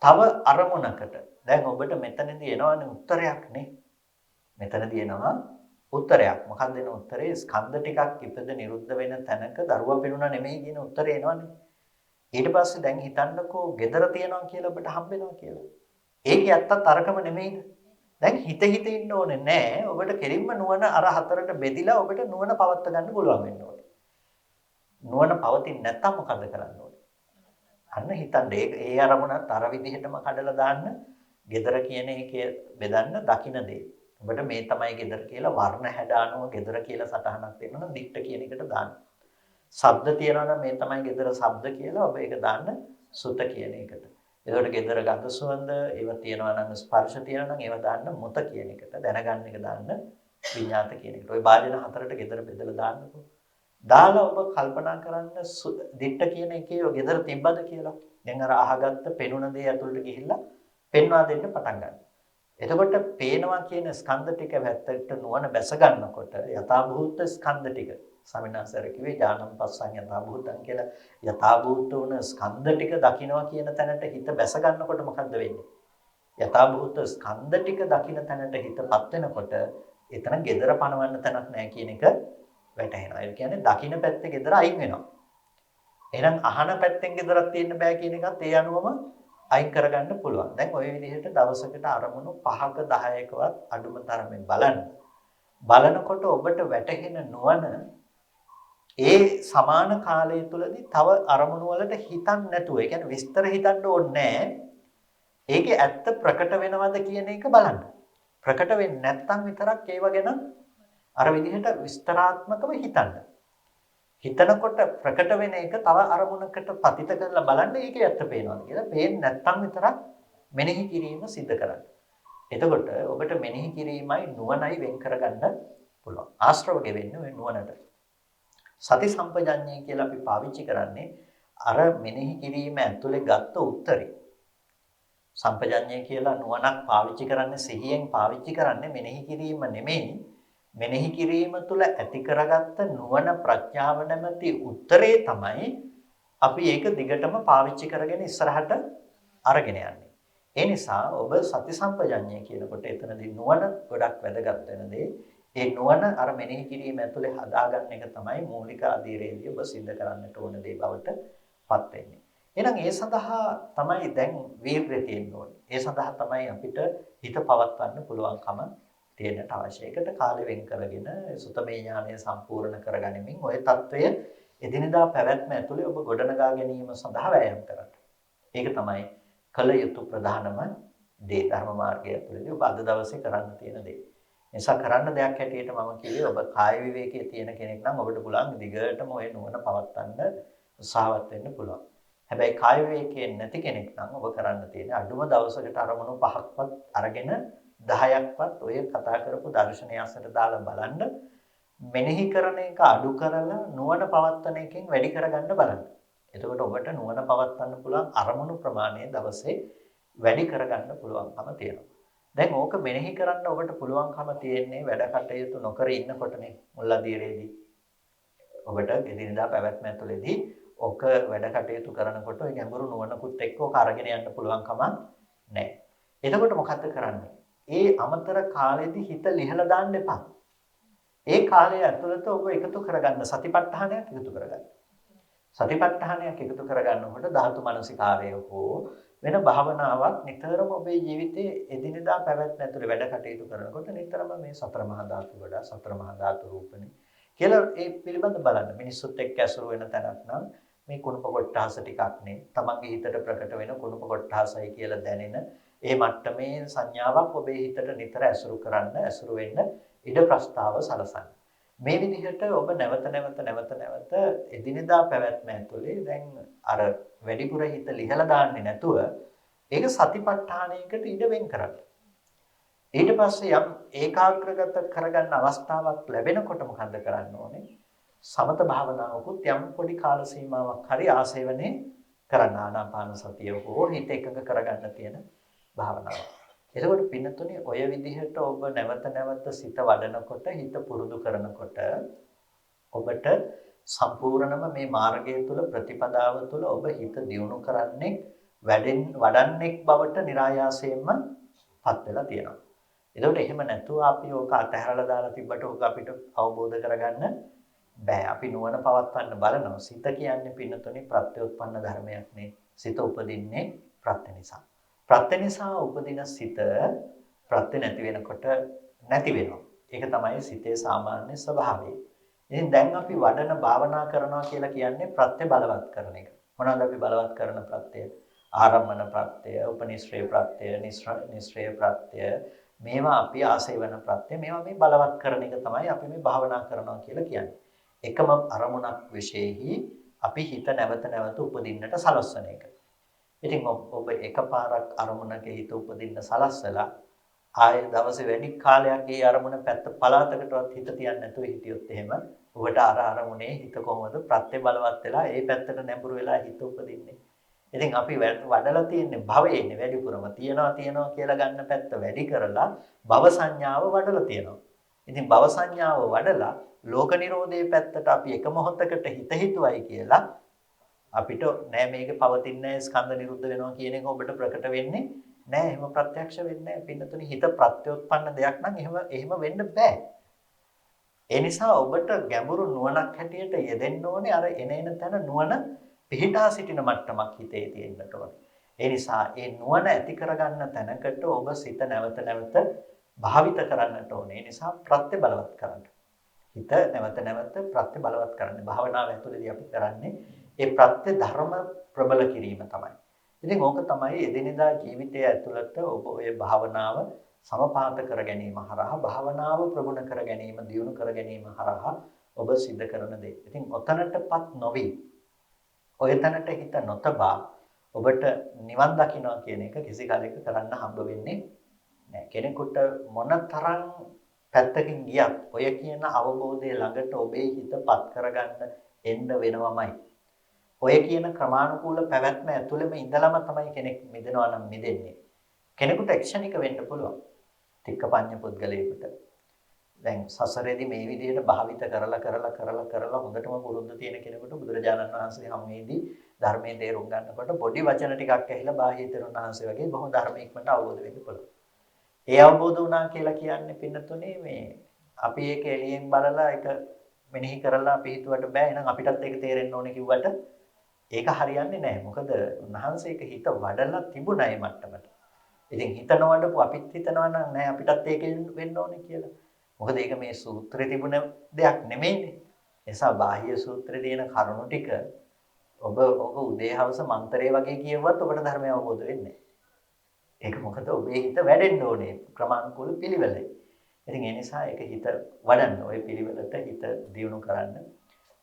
තව අරමුණකට දැන් ඔබට මෙතනදී එනවනේ උත්තරයක් නේ. මෙතනදී එනවා උත්තරයක්. මොකක්ද එන උත්තරේ? ස්කන්ධ ටිකක් ඉපද නිරුද්ධ වෙන තැනක දරුවා පෙනුණා නෙමෙයි කියන උත්තරේ එනවනේ. ඊට පස්සේ දැන් හිතන්නකෝ gedara තියනවා කියලා ඔබට හම්බෙනවා කියලා. ඒකේ ඇත්තත් අරකම නෙමෙයිද? දැන් හිත ඉන්න ඕනේ නෑ. ඔබට කෙලින්ම නුවණ අර හතරට බෙදිලා ඔබට නුවණ පවත් ගන්න පුළුවන් වෙන්න ඕනේ. නුවණ පවතින්නේ නැත්නම් මොකද කරන්න ඕනේ? අන්න හිතන්න ඒ අරමුණත් අර විදිහටම කඩලා දාන්න. gedara කියන එකේ බෙදන්න දකින්න දේ. ඔබට මේ තමයි gedara කියලා වර්ණ හැඩ අනුව gedara කියලා සටහනක් දෙනවා නම් දික්ට කියන එකට දාන්න. ශබ්ද තියනවා නම් මේ තමයි gedara ශබ්ද කියලා ඔබ ඒක දාන්න සුත කියන එකට. එතකොට gedara ගඳ සුවඳ ඒව තියනවා නම් ස්පර්ශ තියනවා නම් ඒව දාන්න මුත කියන එකට. දැනගන්න එක දාන්න විඤ්ඤාත කියන එකට. ওই වාදන හතරට gedara බෙදලා දාන්නකෝ. දාලා ඔබ කල්පනා කරන්න දිට්ඨ කියන එකේ ඔය gedara තිබ්බද කියලා. දැන් අර අහගත්ත පෙනුන දේ ඇතුළට ගිහිල්ලා පෙන්වා දෙන්න පටන් ගන්නවා. එතකොට පේනවා කියන ස්කන්ධ ටික වැත්තට නුවණ බැස ගන්නකොට යථාභූත ස්කන්ධ ටික සමිනාසර කිව්වේ ඥානම් පස්සන් යථාභූතං කියලා යථාභූත වුණ ස්කන්ධ ටික දකින්නවා කියන තැනට හිත බැස ගන්නකොට මොකද්ද වෙන්නේ? යථාභූත ස්කන්ධ ටික දකින්න තැනට හිතපත් වෙනකොට එතන gedara පනවන්න තැනක් නැහැ කියන එක වැටහෙනවා. ඒ කියන්නේ දකින්න පැත්තේ gedara අයින් වෙනවා. එහෙනම් අහන පැත්තෙන් gedarak තියෙන්න බෑ කියන එකත් ඒ අනුවම අයින් කරගන්න පුළුවන්. දැන් ওই විදිහට දවසකට අරමුණු 5ක 10කවත් අඩුම තරමින් බලන්න. බලනකොට ඔබට වැටහෙන නුවණ ඒ සමාන කාලය තුලදී තව අරමුණු වලට හිතන්න නැතුව, ඒ කියන්නේ විස්තර හිතන්න ඕනේ නැහැ. ඒකේ ඇත්ත ප්‍රකට වෙනවද කියන එක බලන්න. ප්‍රකට වෙන්නේ නැත්නම් විතරක් ඒව ගැන අර විදිහට විස්තරාත්මකව හිතන්න. හිතනකොට ප්‍රකට වෙන එක තව අරමුණකට පතිත කරලා බලන්න ඒකේ ඇත්ත පේනවද කියලා. පේන්නේ නැත්නම් විතරක් මෙනෙහි කිරීම සිද්ධ කරන්න. එතකොට ඔබට මෙනෙහි කිරීමයි නුවණයි වෙන් කරගන්න පුළුවන්. ආශ්‍රව ගෙවෙන්නේ ඔය නුවණට. සති සම්පජඤ්ඤය කියලා අපි පාවිච්චි කරන්නේ අර මෙනෙහි කිරීම ඇතුලේ ගත්ත උත්තරේ. සම්පජඤ්ඤය කියලා නුවණක් පාවිච්චි කරන්නේ සිහියෙන් පාවිච්චි කරන්නේ මෙනෙහි කිරීම නෙමෙයි. මෙනෙහි කිරීම තුළ ඇති කරගත්ත නුවණ ප්‍රඥාව නැමැති උත්තරේ තමයි අපි ඒක දිගටම පාවිච්චි කරගෙන ඉස්සරහට අරගෙන යන්නේ. ඒ නිසා ඔබ සති සම්පජඤ්ඤය කියනකොට එතනදී නුවණ ගොඩක් වැදගත් වෙන දේ. ඒ නුවණ අර මෙනෙහි කිරීම ඇතුලේ හදාගන්න එක තමයි මූලික අධීරේදී ඔබ සිද්ධ කරන්නට ඕන දේ බවට පත් වෙන්නේ. එහෙනම් ඒ සඳහා තමයි දැන් වීර්යය තියෙන්න ඕනේ. ඒ සඳහා තමයි අපිට හිත පවත්වන්න පුළුවන්කම තියෙන්නට අවශ්‍ය. ඒකට කාලය වෙන් කරගෙන සුතමේ ඥානය සම්පූර්ණ කරගනිමින් ওই తত্ত্বය එදිනෙදා පැවැත්ම ඇතුලේ ඔබ ගොඩනගා ගැනීම සඳහා වෑයම් කරන්න. ඒක තමයි කළ යුතු ප්‍රධානම දේ ධර්ම මාර්ගය ඇතුළේදී ඔබ අද දවසේ කරන්න තියෙන දේ. නිසා කරන්න දෙයක් හැටියට මම කිව්වේ ඔබ කාය විවේකයේ තියෙන කෙනෙක් නම් ඔබට පුළුවන් දිගටම ওই නුවණ පවත්වන්න උත්සාහවත් වෙන්න පුළුවන්. හැබැයි කාය විවේකයේ නැති කෙනෙක් නම් ඔබ කරන්න තියෙන්නේ අඩුම දවසකට අරමුණු 5ක්වත් අරගෙන 10ක්වත් ඔය කතා කරපු දර්ශනය අසට දාලා බලන්න මෙනෙහි කරන එක අඩු කරලා නුවණ පවත්වන එකෙන් වැඩි කරගන්න බලන්න. එතකොට ඔබට නුවණ පවත්වන්න පුළුවන් අරමුණු ප්‍රමාණය දවසේ වැඩි කරගන්න පුළුවන්කම තියෙනවා. දැන් ඕක මෙනෙහි කරන්න ඔබට පුළුවන්කම තියෙන්නේ වැඩ කටයුතු නොකර ඉන්නකොටනේ මුල්ලදීරේදී. ඔබට එදිනදා පැවැත්ම ඇතුළේදී ඕක වැඩ කටයුතු කරනකොට ඔය ගැඹුරු නුවණකුත් එක්ක ඕක අරගෙන යන්න පුළුවන්කම නැහැ. එතකොට මොකද්ද කරන්නේ? ඒ අමතර කාලෙදී හිත ලිහලා දාන්න එපා. ඒ කාලය ඇතුළත ඔබ එකතු කරගන්න සතිපට්ඨානයක් එකතු කරගන්න. සතිපට්ඨානයක් එකතු කරගන්නකොට ධාතු මනසිකාරය හෝ වෙන භාවනාවක් නිතරම ඔබේ ජීවිතයේ එදිනෙදා පැවැත්ම ඇතුළේ වැඩ කටයුතු කරනකොට නිතරම මේ සතර මහා ධාතු වඩා සතර මහා ධාතු රූපනේ කියලා ඒ පිළිබඳ බලන්න. මිනිස්සුත් එක්ක ඇසුරු වෙන තැනක් නම් මේ කුණප කොට්ටාස ටිකක් නේ. තමන්ගේ හිතට ප්‍රකට වෙන කුණප කොට්ටාසයි කියලා දැනෙන ඒ මට්ටමේ සංඥාවක් ඔබේ හිතට නිතර ඇසුරු කරන්න ඇසුරු වෙන්න ඉඩ ප්‍රස්තාව සලසන්න. මේ විදිහට ඔබ නැවත එදිනෙදා පැවැත්ම ඇතුලේ දැන් අර වැඩිපුර හිත ලිහලා දාන්නේ නැතුව ඒක සතිපට්ඨානයකට ඉඩ වෙන් කරන්න. ඊට පස්සේ යම් ඒකාග්‍රගත කරගන්න අවස්ථාවක් ලැබෙනකොට මොකද කරන්න ඕනේ? සමත භාවනාවකුත් යම් පොඩි කාල සීමාවක් හරි ආසේවනේ කරන්න ආනාපාන සතිය හෝ හිත එකඟ කරගන්න තියෙන භාවනාව. එතකොට පින්නතුනේ ඔය විදිහට ඔබ නැවත සිත වඩනකොට හිත පුරුදු කරනකොට ඔබට සම්පූර්ණම මේ මාර්ගය තුල ප්‍රතිපදාව තුල ඔබ හිත දියුණු කරන්නේ වඩන්නෙක් බවට નિરાයාසයෙන්ම පත් වෙලා තියෙනවා. එතකොට එහෙම නැතුව අපි ඕක අතහැරලා දාලා තිබ්බට ඕක අපිට අවබෝධ කරගන්න බෑ. අපි නුවණ පවත්වන්න බලනවා. සිත කියන්නේ පින්නතුනේ ප්‍රත්‍යෝත්පන්න ධර්මයක් නේ. සිත උපදින්නේ ප්‍රත්‍ය නිසා. ප්‍රත්‍ය නිසා උපදින සිත ප්‍රත්‍ය නැති වෙනකොට නැති වෙනවා. ඒක තමයි සිතේ සාමාන්‍ය ස්වභාවය. ඉතින් දැන් අපි වඩන භාවනා කරනවා කියලා කියන්නේ ප්‍රත්‍ය බලවත් කරන එක. මොනවාද අපි බලවත් කරන ප්‍රත්‍ය? ආරම්මන ප්‍රත්‍ය, උපනිශ්‍රේ ප්‍රත්‍ය, නිශ්‍රේ ප්‍රත්‍ය, මේවා අපි ආසේවන ප්‍රත්‍ය. මේවා මේ බලවත් කරන එක තමයි අපි මේ භාවනා කරනවා කියලා කියන්නේ. එකම අරමුණක් විශේෂෙහි අපි හිත නැවත උපදින්නට සලස්වන එක. ඉතින් ඔබ එකපාරක් අරමුණක හිත උපදින්න සලස්සලා ආයේ දවසේ වැඩි කාලයක් ඒ අරමුණ පැත්ත පලාතකටවත් හිත තියන්නේ නැතුව හිටියොත් එහෙම ඔබට අර අරමුණේ හිත කොහොමද ප්‍රත්‍ය බලවත් වෙලා ඒ පැත්තට නැඹුරු වෙලා හිත උපදින්නේ. ඉතින් අපි වඩලා තියෙන්නේ භවයේනේ වැඩිපුරම තියනවා කියලා ගන්න පැත්ත වැඩි කරලා භව සංඥාව වඩලා තියෙනවා. ඉතින් භව සංඥාව වඩලා ලෝක නිරෝධයේ පැත්තට අපි එක මොහොතකට හිත හිතුවයි කියලා අපිට නෑ මේක පවතින්නේ ස්කන්ධ නිරුද්ධ වෙනවා කියන එක ඔබට ප්‍රකට වෙන්නේ නෑ. එහෙම ප්‍රත්‍යක්ෂ වෙන්නේ නෑ. පින්නතුනි හිත ප්‍රත්‍යෝත්පන්න දෙයක් නම් එහෙම වෙන්න බෑ. ඒ නිසා ඔබට ගැඹුරු නුවණක් හැටියට යෙදෙන්න ඕනේ අර එන තැන නුවණ පිහිටා සිටින මට්ටමක් හිතේ තියෙන්නට ඕනේ. ඒ නිසා ඒ නුවණ ඇති කරගන්න තැනකට ඔබ සිත නැවත භාවිත කරන්නට ඕනේ. ඒ නිසා ප්‍රත්‍ය බලවත් කරන්න. හිත නැවත ප්‍රත්‍ය බලවත් කරන්න. භාවනාව ඇතුළේදී අපි කරන්නේ ඒ ප්‍රත්‍ය ධර්ම ප්‍රබල කිරීම තමයි. ඉතින් ඕක තමයි එදිනෙදා ජීවිතය ඇතුළත ඔබ ඔය භාවනාව සමපාත කර ගැනීම හරහා භාවනාව ප්‍රගුණ කර ගැනීම දියුණු කර ගැනීම හරහා ඔබ සිද්ධ කරන දේ. ඉතින් ඔතනටපත් නොවි ඔය තැනට හිත නොතබා ඔබට නිවන් දකින්නවා කියන එක කිසි කාලයක කරන්න හම්බ වෙන්නේ නැහැ. කෙනෙකුට මොනතරම් පැත්තකින් ගියත් ඔය කියන අවබෝධය ළඟට ඔබේ හිතපත් කරගන්න එන්න වෙනවමයි. ඔය කියන ක්‍රමානුකූල පැවැත්ම ඇතුළෙම ඉඳලම තමයි කෙනෙක් මිදෙනවා නම් මිදෙන්නේ. කෙනෙකුට ක්ෂණික වෙන්න පුළුවන්. තික්කපඤ්ඤ පුද්ගලයෙකුට. දැන් සසරේදී මේ විදිහට භාවිත කරලා හොඳටම පුරුදු තියෙන කෙනෙකුට බුදුරජාණන් වහන්සේ හමුවේදී ධර්මයේ තේරුම් ගන්නකොට පොඩි වචන ටිකක් ඇහිලා බාහිර තෙරුන් වහන්සේ වගේ බොහොම ධර්මයක්මට අවබෝධ වෙන්න පුළුවන්. ඒ අවබෝධ වුණා කියලා කියන්නේ පින්නතුනේ මේ අපි ඒක එළියෙන් බලලා ඒක මෙනෙහි කරලා අපි හිතුවට බෑ එහෙනම් අපිටත් ඒක තේරෙන්න ඕනේ කිව්වට ඒක හරියන්නේ නැහැ. මොකද උන්වහන්සේ ඒක හිත වඩලා තිබුණා ඒ මට්ටමට. ඉතින් හිතනවලු අපිත් හිතනවා නම් නෑ අපිටත් ඒකෙන් වෙන්න ඕනේ කියලා. මොකද ඒක මේ සූත්‍රයේ තිබුණ දෙයක් නෙමෙයිනේ. එසා බාහ්‍ය සූත්‍රයේ තියෙන කරුණු ටික ඔබ උදේ හවස මන්තරේ වගේ කියවුවත් ඔබට ධර්මය අවබෝධ වෙන්නේ නෑ. ඒක මොකද ඔබේ හිත වැඩෙන්න ඕනේ ක්‍රමානුකූල පිළිවෙලයි. ඉතින් ඒ නිසා ඒක හිත වඩන්න ওই පිළිවෙලට හිත දියුණු කරන්න.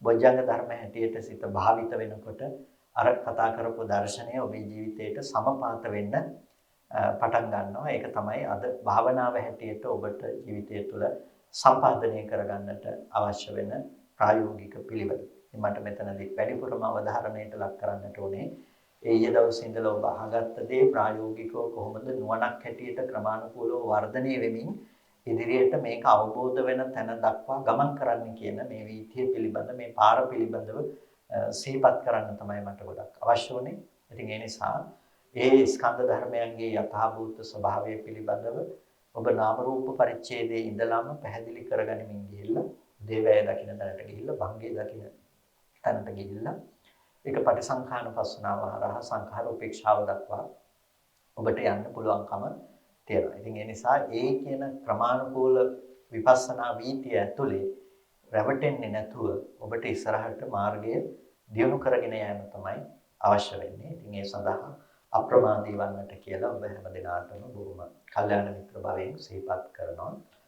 බොජ්ජංග ධර්ම හැටියට සිත භාවිත වෙනකොට අර කතා කරපු දර්ශනය ඔබේ ජීවිතයට සමපාත වෙන්න පටන් ගන්නවා. ඒක තමයි අද භාවනාව හැටියට ඔබට ජීවිතය තුළ සම්පාදනය කරගන්නට අවශ්‍ය වෙන ප්‍රායෝගික පිළිවෙල. මට මෙතනදී වැඩිපුරම අවධාරණයට ලක් කරන්නට ඕනේ ඊයේ දවසේ ඉඳලා ඔබ අහගත්ත දේ ප්‍රායෝගිකව කොහොමද නුවණක් හැටියට ක්‍රමානුකූලව වර්ධනය වෙමින් ඉදිරියට මේක අවබෝධ වෙන තැන දක්වා ගමන් කරන්න කියන මේ වීථිය පිළිබඳ මේ පාර පිළිබඳව සිහිපත් කරන්න තමයි මට ගොඩක් අවශ්‍ය වුණේ. ඉතින් ඒ නිසා ඒ ස්කන්ධ ධර්මයන්ගේ යථාභූත ස්වභාවය පිළිබඳව ඔබ නාම රූප පරිච්ඡේදයේ ඉඳලාම පැහැදිලි කරගනිමින් ගිහිල්ලා දේවය දකින්න තැනට ගිහිල්ලා භංගේ දකින්න තැනට ගිහිල්ලා ඒක පටිසංඛානුපස්සනාව හරහා සංඛාර උපේක්ෂාව දක්වා ඔබට යන්න පුළුවන්කම තියෙනවා. ඉතින් ඒ නිසා ඒ කියන ක්‍රමානුකූල විපස්සනා වීතිය ඇතුලේ රැවටෙන්නේ නැතුව ඔබට ඉස්සරහට මාර්ගය දියුණු කරගෙන යෑම තමයි අවශ්‍ය වෙන්නේ. ඉතින් ඒ සඳහා අප්‍රමාදී වන්නට කියලා ඔබ හැම දිනාටම බොහොම කල්යාණ මිත්‍ර භාවයෙන් සිහිපත් කරනවා.